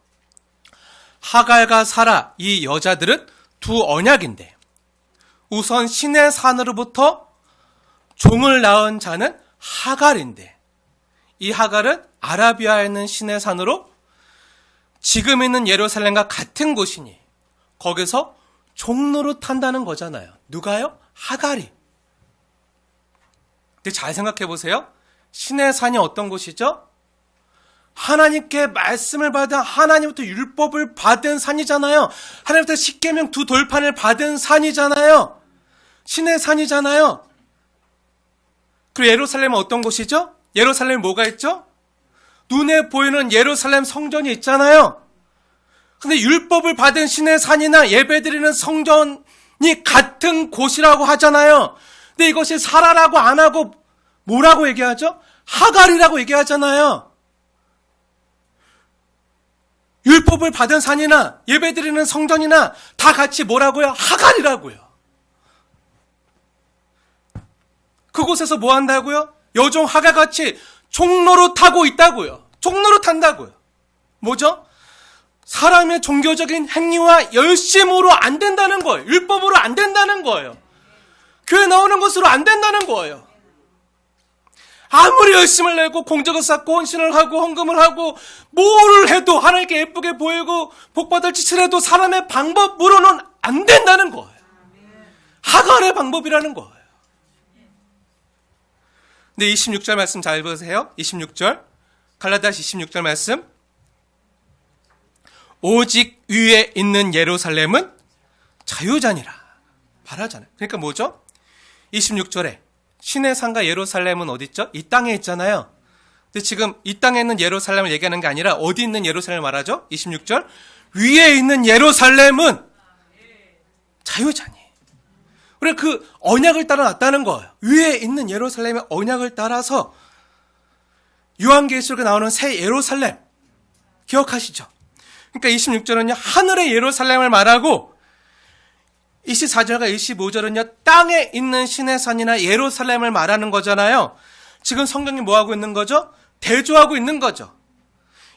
하갈과 사라, 이 여자들은 두 언약인데, 우선 신의 산으로부터 종을 낳은 자는 하갈인데, 이 하갈은 아라비아에 있는 신의 산으로 지금 있는 예루살렘과 같은 곳이니 거기서 종로로 탄다는 거잖아요. 누가요? 하갈이. 근데 잘 생각해 보세요. 시내산이 어떤 곳이죠? 하나님께 말씀을 받은, 하나님부터 율법을 받은 산이잖아요. 하나님부터 십계명 두 돌판을 받은 산이잖아요. 시내산이잖아요. 그리고 예루살렘은 어떤 곳이죠? 예루살렘에 뭐가 있죠? 눈에 보이는 예루살렘 성전이 있잖아요. 근데 율법을 받은 시내산이나 예배드리는 성전이 같은 곳이라고 하잖아요. 근데 이것이 사라라고 안 하고 뭐라고 얘기하죠? 하갈이라고 얘기하잖아요. 율법을 받은 산이나 예배드리는 성전이나 다 같이 뭐라고요? 하갈이라고요. 그곳에서 뭐 한다고요? 여종 하갈같이 종로로 타고 있다고요. 종로로 탄다고요. 뭐죠? 사람의 종교적인 행위와 열심으로 안 된다는 거예요. 율법으로 안 된다는 거예요. 교회 나오는 것으로 안 된다는 거예요. 아무리 열심을 내고 공적을 쌓고 헌신을 하고 헌금을 하고 뭐를 해도 하나님께 예쁘게 보이고 복받을 짓을 해도 사람의 방법으로는 안 된다는 거예요. 하갈의 방법이라는 거예요. 근데 26절 말씀 잘 보세요. 26절 갈라디아서 26절 말씀. 오직 위에 있는 예루살렘은 자유자니라 말하잖아요. 그러니까 뭐죠? 26절에 신의 산과 예루살렘은 어디 있죠? 이 땅에 있잖아요. 근데 지금 이 땅에 있는 예루살렘을 얘기하는 게 아니라 어디 있는 예루살렘을 말하죠? 26절 위에 있는 예루살렘은 자유자니. 우리가 그 언약을 따라 놨다는 거예요. 위에 있는 예루살렘의 언약을 따라서 요한계시록에 나오는 새 예루살렘 기억하시죠? 그러니까 26절은요 하늘의 예루살렘을 말하고 24절과 25절은요 땅에 있는 시내산이나 예루살렘을 말하는 거잖아요. 지금 성경이 뭐하고 있는 거죠? 대조하고 있는 거죠.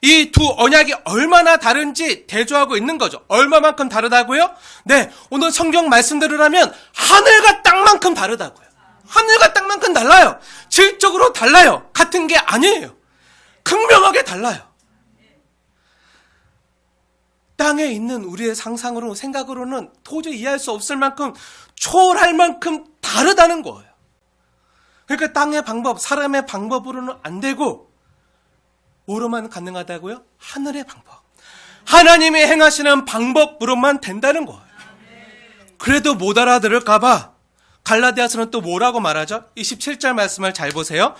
이 두 언약이 얼마나 다른지 대조하고 있는 거죠. 얼마만큼 다르다고요? 네, 오늘 성경 말씀대로라면 하늘과 땅만큼 다르다고요. 하늘과 땅만큼 달라요. 질적으로 달라요. 같은 게 아니에요. 극명하게 달라요. 땅에 있는 우리의 상상으로 생각으로는 도저히 이해할 수 없을 만큼 초월할 만큼 다르다는 거예요. 그러니까 땅의 방법, 사람의 방법으로는 안 되고 뭐로만 가능하다고요? 하늘의 방법. 하나님이 행하시는 방법으로만 된다는 거예요. 그래도 못 알아들을까 봐 갈라디아서는 또 뭐라고 말하죠? 27절 말씀을 잘 보세요.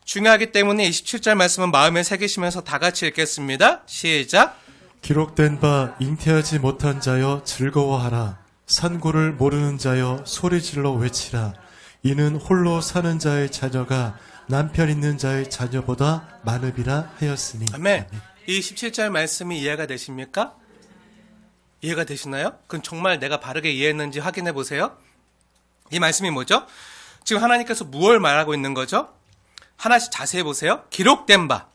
중요하기 때문에 27절 말씀은 마음에 새기시면서 다 같이 읽겠습니다. 시작. 기록된 바 잉태하지 못한 자여 즐거워하라. 산고를 모르는 자여 소리질러 외치라. 이는 홀로 사는 자의 자녀가 남편 있는 자의 자녀보다 많으리라 하였으니. 아멘. 이 17절 말씀이 이해가 되십니까? 이해가 되시나요? 그럼 정말 내가 바르게 이해했는지 확인해 보세요. 이 말씀이 뭐죠? 지금 하나님께서 무엇을 말하고 있는 거죠? 하나씩 자세히 보세요. 기록된 바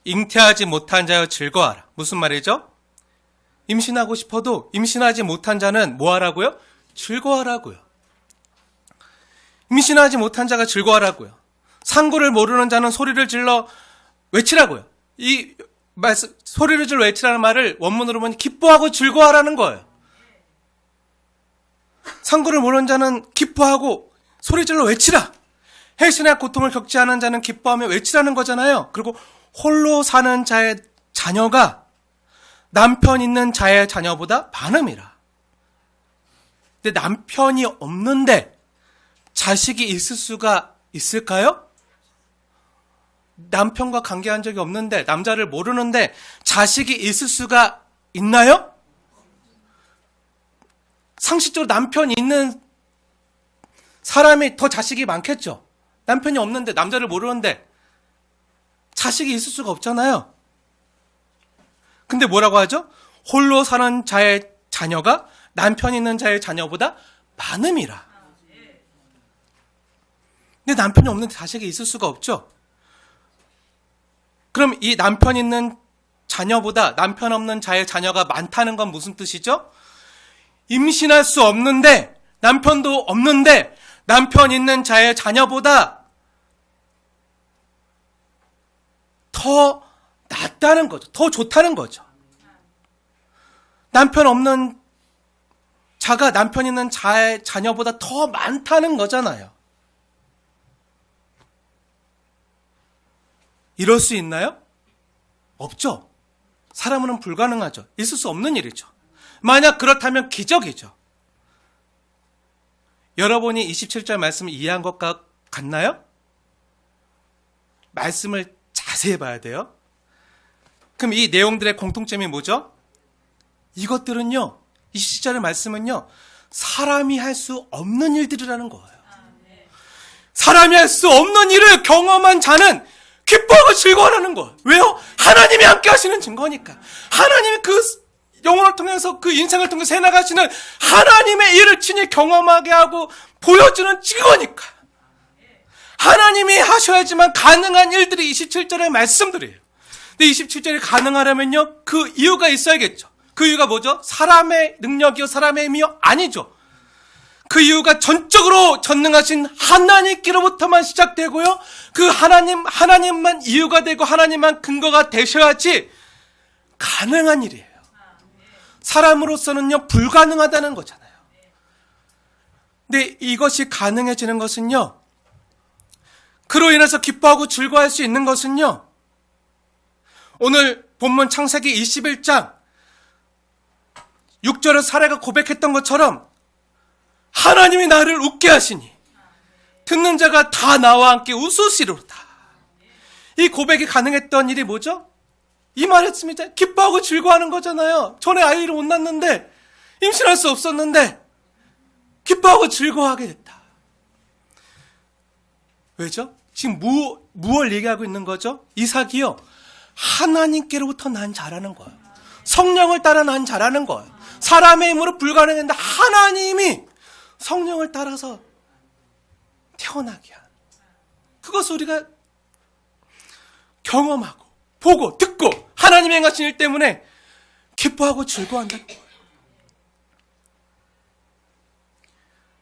잉태하지 못한 자여 즐거워하라. 무슨 말이죠? 임신하고 싶어도 임신하지 못한 자는 뭐 하라고요? 즐거워하라고요. 임신하지 못한 자가 즐거워하라고요. 상고를 모르는 자는 소리를 질러 외치라고요. 이 말씀, 소리를 질러 외치라는 말을 원문으로 보면 기뻐하고 즐거워하라는 거예요. 상고를 모르는 자는 기뻐하고 소리 질러 외치라. 해신의 고통을 겪지 않은 자는 기뻐하며 외치라는 거잖아요. 그리고 홀로 사는 자의 자녀가 남편 있는 자의 자녀보다 많음이라. 근데 남편이 없는데 자식이 있을 수가 있을까요? 남편과 관계한 적이 없는데, 남자를 모르는데 자식이 있을 수가 있나요? 상식적으로 남편이 있는 사람이 더 자식이 많겠죠. 남편이 없는데, 남자를 모르는데 자식이 있을 수가 없잖아요. 근데 뭐라고 하죠? 홀로 사는 자의 자녀가 남편 있는 자의 자녀보다 많음이라. 근데 남편이 없는데 자식이 있을 수가 없죠. 그럼 이 남편 있는 자녀보다 남편 없는 자의 자녀가 많다는 건 무슨 뜻이죠? 임신할 수 없는데, 남편도 없는데 남편 있는 자의 자녀보다 더 낫다는 거죠. 더 좋다는 거죠. 남편 없는 자가 남편 있는 자의 자녀보다 더 많다는 거잖아요. 이럴 수 있나요? 없죠. 사람은 불가능하죠. 있을 수 없는 일이죠. 만약 그렇다면 기적이죠. 여러분이 27절 말씀을 이해한 것 같나요? 말씀을 자세히 봐야 돼요. 그럼 이 내용들의 공통점이 뭐죠? 이것들은요, 27절의 말씀은요, 사람이 할 수 없는 일들이라는 거예요. 사람이 할 수 없는 일을 경험한 자는 기뻐하고 즐거워하는 거예요. 왜요? 하나님이 함께 하시는 증거니까. 하나님이 그 영혼을 통해서 그 인생을 통해서 해나가시는 하나님의 일을 친히 경험하게 하고 보여주는 증거니까. 하나님이 하셔야지만 가능한 일들이 27절의 말씀들이에요. 근데 27절이 가능하려면요, 그 이유가 있어야겠죠. 그 이유가 뭐죠? 사람의 능력이요, 사람의 힘이요? 아니죠. 그 이유가 전적으로 전능하신 하나님께로부터만 시작되고요, 그 하나님만 이유가 되고 하나님만 근거가 되셔야지 가능한 일이에요. 사람으로서는요, 불가능하다는 거잖아요. 근데 이것이 가능해지는 것은요, 그로 인해서 기뻐하고 즐거워할 수 있는 것은요, 오늘 본문 창세기 21장 6절의 사례가 고백했던 것처럼 하나님이 나를 웃게 하시니 듣는 자가 다 나와 함께 웃으시리로다. 이 고백이 가능했던 일이 뭐죠? 이 말했습니다. 기뻐하고 즐거워하는 거잖아요. 전에 아이를 못 낳는데, 임신할 수 없었는데 기뻐하고 즐거워하게 됐다. 왜죠? 지금 무엇을 얘기하고 있는 거죠? 이삭이요, 하나님께로부터 난 자라는 거예요. 성령을 따라 난 자라는 거예요. 사람의 힘으로 불가능했는데 하나님이 성령을 따라서 태어나게 한, 그것을 우리가 경험하고 보고 듣고 하나님의 행하신 일 때문에 기뻐하고 즐거워한다는 거예요.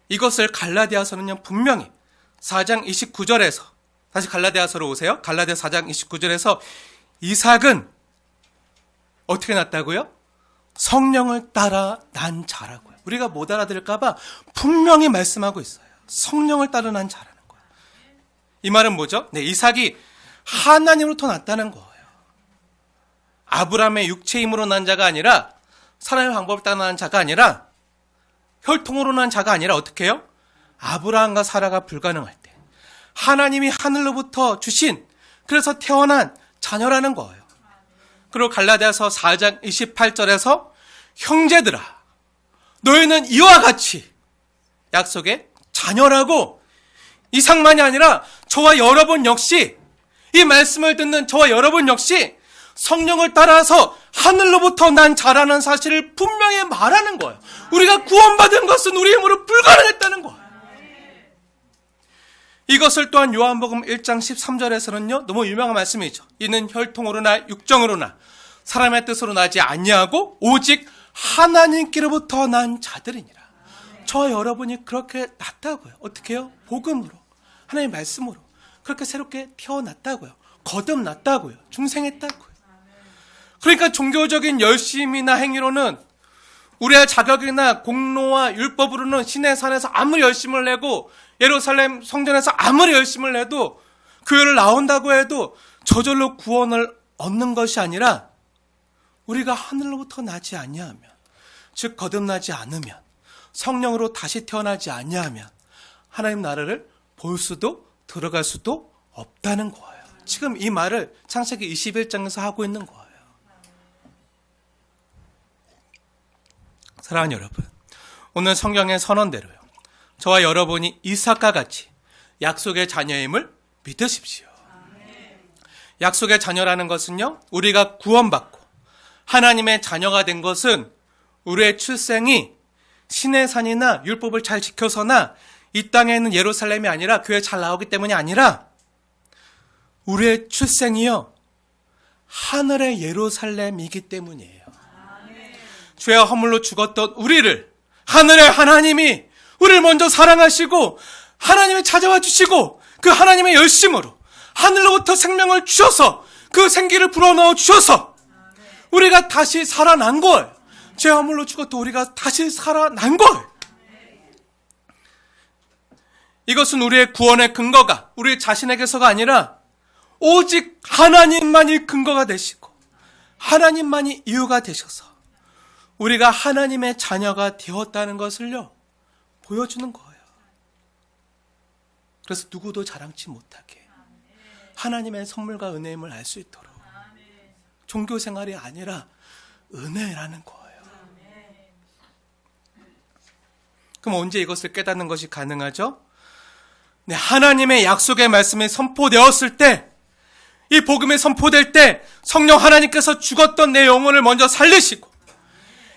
이것을 갈라디아서는요, 분명히 4장 29절에서, 다시 갈라디아서로 오세요. 갈라디아 4장 29절에서 이삭은 어떻게 났다고요? 성령을 따라 난 자라고요. 우리가 못 알아들을까봐 분명히 말씀하고 있어요. 성령을 따라 난 자라는 거예요. 이 말은 뭐죠? 네, 이삭이 하나님으로부터 났다는 거예요. 아브라함의 육체 힘으로 난 자가 아니라, 사람의 방법을 따라 난 자가 아니라, 혈통으로 난 자가 아니라 어떻게 해요? 아브라함과 사라가 불가능할 때 하나님이 하늘로부터 주신, 그래서 태어난 자녀라는 거예요. 그리고 갈라디아서 4장 28절에서 형제들아, 너희는 이와 같이 약속의 자녀라고, 이삭만이 아니라 저와 여러분 역시, 이 말씀을 듣는 저와 여러분 역시 성령을 따라서 하늘로부터 난 자라는 사실을 분명히 말하는 거예요. 우리가 구원받은 것은 우리 힘으로 불가능했다는 거예요. 이것을 또한 요한복음 1장 13절에서는요, 너무 유명한 말씀이죠. 이는 혈통으로나 육정으로나 사람의 뜻으로 나지 아니하고 오직 하나님께로부터 난 자들이니라. 저와 여러분이 그렇게 났다고요. 어떻게 해요? 복음으로, 하나님의 말씀으로 그렇게 새롭게 태어났다고요. 거듭났다고요. 중생했다고요. 그러니까 종교적인 열심이나 행위로는, 우리의 자격이나 공로와 율법으로는 시내산에서 아무리 열심을 내고 예루살렘 성전에서 아무리 열심을 내도, 교회를 나온다고 해도 저절로 구원을 얻는 것이 아니라, 우리가 하늘로부터 나지 아니하면, 즉 거듭나지 않으면, 성령으로 다시 태어나지 아니하면 하나님 나라를 볼 수도 들어갈 수도 없다는 거예요. 지금 이 말을 창세기 21장에서 하고 있는 거예요. 사랑하는 여러분, 오늘 성경의 선언대로요, 저와 여러분이 이삭과 같이 약속의 자녀임을 믿으십시오. 약속의 자녀라는 것은요, 우리가 구원받고 하나님의 자녀가 된 것은 우리의 출생이 신의 산이나 율법을 잘 지켜서나 이 땅에 있는 예루살렘이 아니라 교회 잘 나오기 때문이 아니라, 우리의 출생이요, 하늘의 예루살렘이기 때문이에요. 죄와 허물로 죽었던 우리를 하늘의 하나님이 우리를 먼저 사랑하시고 하나님이 찾아와 주시고, 그 하나님의 열심으로 하늘로부터 생명을 주셔서 그 생기를 불어넣어 주셔서 우리가 다시 살아난 거예요. 죄화물로 죽었던 우리가 다시 살아난 거예요. 이것은 우리의 구원의 근거가 우리 자신에게서가 아니라 오직 하나님만이 근거가 되시고 하나님만이 이유가 되셔서 우리가 하나님의 자녀가 되었다는 것을요 보여주는 거예요. 그래서 누구도 자랑치 못하게 하나님의 선물과 은혜임을 알 수 있도록 종교 생활이 아니라 은혜라는 거예요. 그럼 언제 이것을 깨닫는 것이 가능하죠? 네, 하나님의 약속의 말씀이 선포되었을 때, 이 복음이 선포될 때 성령 하나님께서 죽었던 내 영혼을 먼저 살리시고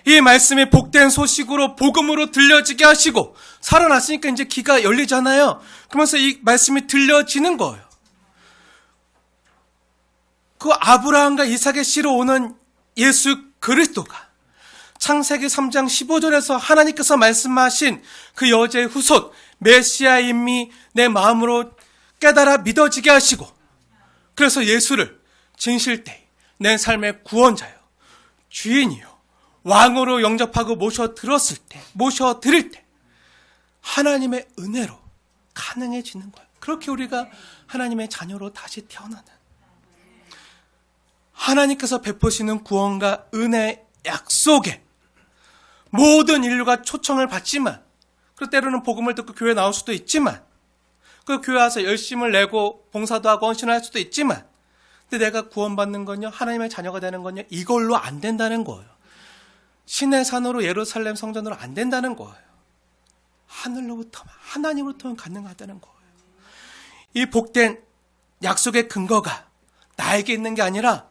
이 말씀이 복된 소식으로 복음으로 들려지게 하시고 살아났으니까 이제 귀가 열리잖아요. 그러면서 이 말씀이 들려지는 거예요. 그 아브라함과 이삭의 씨로 오는 예수 그리스도가 창세기 3장 15절에서 하나님께서 말씀하신 그 여자의 후손 메시아임이 내 마음으로 깨달아 믿어지게 하시고 그래서 예수를 진실되이 내 삶의 구원자요 주인이요 왕으로 영접하고 모셔드릴 때 하나님의 은혜로 가능해지는 거예요. 그렇게 우리가 하나님의 자녀로 다시 태어나는 하나님께서 베푸시는 구원과 은혜 약속에 모든 인류가 초청을 받지만 그 때로는 복음을 듣고 교회 나올 수도 있지만 그 교회 와서 열심을 내고 봉사도 하고 헌신을 할 수도 있지만 근데 내가 구원받는 건요 하나님의 자녀가 되는 건요 이걸로 안 된다는 거예요. 신의 산으로 예루살렘 성전으로 안 된다는 거예요. 하늘로부터 하나님으로부터 가능하다는 거예요. 이 복된 약속의 근거가 나에게 있는 게 아니라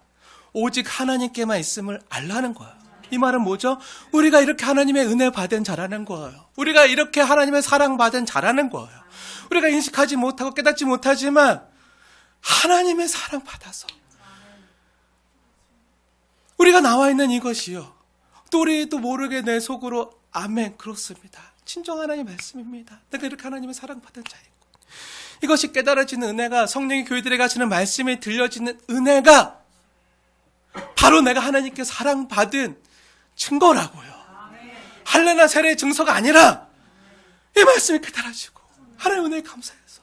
오직 하나님께만 있음을 알라는 거예요. 이 말은 뭐죠? 우리가 이렇게 하나님의 은혜 받은 자라는 거예요. 우리가 이렇게 하나님의 사랑 받은 자라는 거예요. 우리가 인식하지 못하고 깨닫지 못하지만 하나님의 사랑 받아서 우리가 나와 있는 이것이요. 또 우리도 모르게 내 속으로 아멘 그렇습니다. 친정 하나님의 말씀입니다. 내가 이렇게 하나님의 사랑 받은 자이고 이것이 깨달아지는 은혜가 성령이 교회들에게 하시는 말씀이 들려지는 은혜가 바로 내가 하나님께 사랑받은 증거라고요. 할례나 세례의 증서가 아니라 이 말씀이 깨달아지고 하나님의 은혜에 감사해서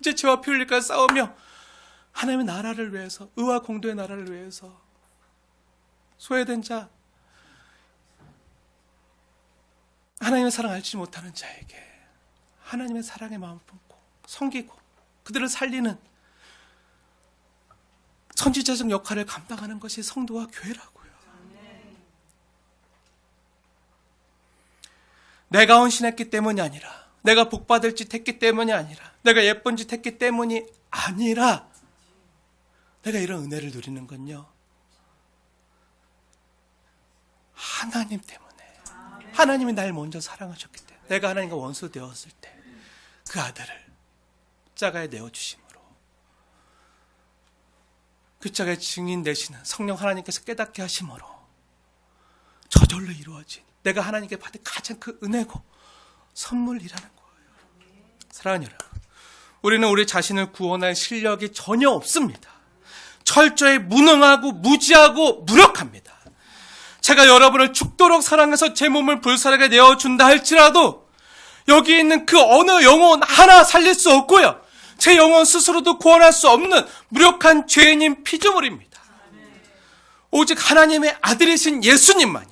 이제 죄와 피 흘릴까 싸우며 하나님의 나라를 위해서 의와 공도의 나라를 위해서 소외된 자 하나님의 사랑 알지 못하는 자에게 하나님의 사랑의 마음을 품고 섬기고 그들을 살리는 선지자적 역할을 감당하는 것이 성도와 교회라고요. 내가 헌신했기 때문이 아니라 내가 복받을 짓 했기 때문이 아니라 내가 예쁜 짓 했기 때문이 아니라 내가 이런 은혜를 누리는 건요 하나님 때문에 하나님이 날 먼저 사랑하셨기 때문에 내가 하나님과 원수 되었을 때 그 아들을 십자가에 내어주심으로 그 십자가의 증인 되시는 성령 하나님께서 깨닫게 하심으로 저절로 이루어진 내가 하나님께 받은 가장 그 은혜고 선물이라는 거예요. 사랑하는 여러분, 우리는 우리 자신을 구원할 실력이 전혀 없습니다. 철저히 무능하고 무지하고 무력합니다. 제가 여러분을 죽도록 사랑해서 제 몸을 불사르게 내어준다 할지라도 여기 있는 그 어느 영혼 하나 살릴 수 없고요. 제 영혼 스스로도 구원할 수 없는 무력한 죄인인 피조물입니다. 오직 하나님의 아들이신 예수님만이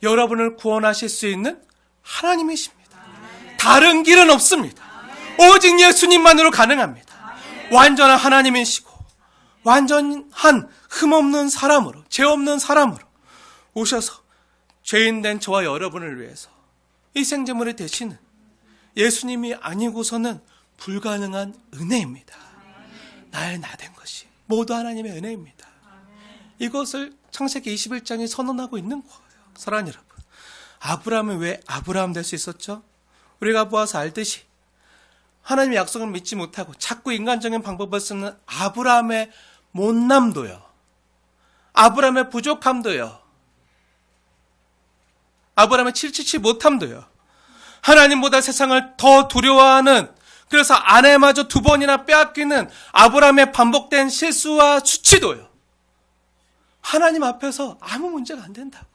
여러분을 구원하실 수 있는 하나님이십니다. 다른 길은 없습니다. 오직 예수님만으로 가능합니다. 완전한 하나님이시고 완전한 흠없는 사람으로 죄 없는 사람으로 오셔서 죄인된 저와 여러분을 위해서 희생제물이 되시는 예수님이 아니고서는 불가능한 은혜입니다. 나의 나 된 것이 모두 하나님의 은혜입니다. 이것을 창세기 21장이 선언하고 있는 거예요. 사랑하는 여러분, 아브라함은 왜 아브라함 될 수 있었죠? 우리가 보아서 알듯이 하나님의 약속을 믿지 못하고 자꾸 인간적인 방법을 쓰는 아브라함의 못남도요, 아브라함의 부족함도요, 아브라함의 칠칠치 못함도요, 하나님보다 세상을 더 두려워하는, 그래서 아내마저 2번이나 빼앗기는 아브라함의 반복된 실수와 수치도요, 하나님 앞에서 아무 문제가 안 된다고요.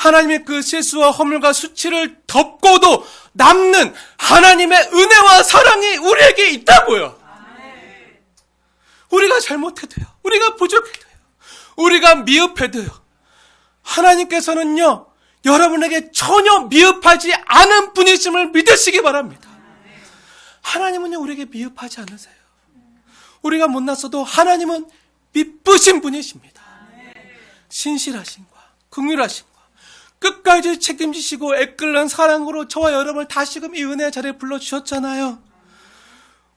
하나님의 그 실수와 허물과 수치를 덮고도 남는 하나님의 은혜와 사랑이 우리에게 있다고요. 우리가 잘못해도요, 우리가 부족해도요, 우리가 미흡해도요, 하나님께서는요, 여러분에게 전혀 미흡하지 않은 분이심을 믿으시기 바랍니다. 하나님은요, 우리에게 미흡하지 않으세요. 우리가 못났어도 하나님은 미쁘신 분이십니다. 신실하신과 긍휼하신과 끝까지 책임지시고 애끓는 사랑으로 저와 여러분을 다시금 이 은혜의 자리에 불러주셨잖아요.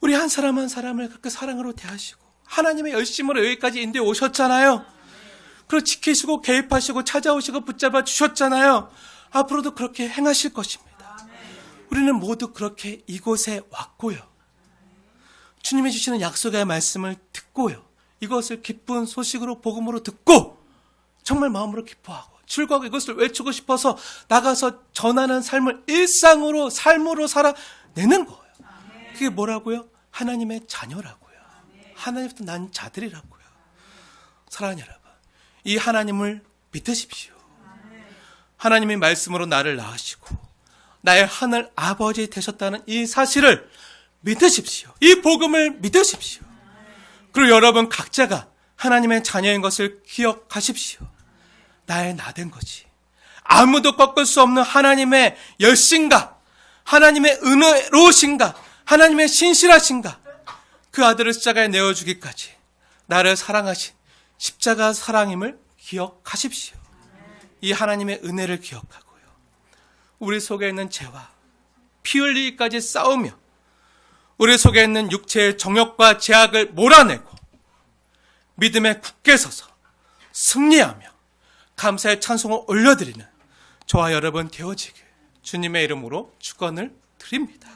우리 한 사람 한 사람을 그렇게 사랑으로 대하시고 하나님의 열심으로 여기까지 인도해 오셨잖아요. 그리고 지키시고 개입하시고 찾아오시고 붙잡아 주셨잖아요. 앞으로도 그렇게 행하실 것입니다. 우리는 모두 그렇게 이곳에 왔고요. 주님이 주시는 약속의 말씀을 듣고요. 이것을 기쁜 소식으로 복음으로 듣고 정말 마음으로 기뻐하고 즐거워하고 이것을 외치고 싶어서 나가서 전하는 삶을 일상으로 삶으로 살아내는 거예요. 그게 뭐라고요? 하나님의 자녀라고요. 하나님부터 난 자들이라고요. 사랑하는 여러분, 이 하나님을 믿으십시오. 하나님의 말씀으로 나를 낳으시고 나의 하늘 아버지 되셨다는 이 사실을 믿으십시오. 이 복음을 믿으십시오. 그리고 여러분 각자가 하나님의 자녀인 것을 기억하십시오. 나의 나된 거지. 아무도 꺾을 수 없는 하나님의 열심과 하나님의 은혜로우신가 하나님의 신실하신가 그 아들을 십자가에 내어주기까지 나를 사랑하신 십자가 사랑임을 기억하십시오. 이 하나님의 은혜를 기억하고요. 우리 속에 있는 죄와 피 흘리기까지 싸우며 우리 속에 있는 육체의 정욕과 죄악을 몰아내고 믿음에 굳게 서서 승리하며 감사의 찬송을 올려드리는 저와 여러분 되어지길 주님의 이름으로 축원을 드립니다.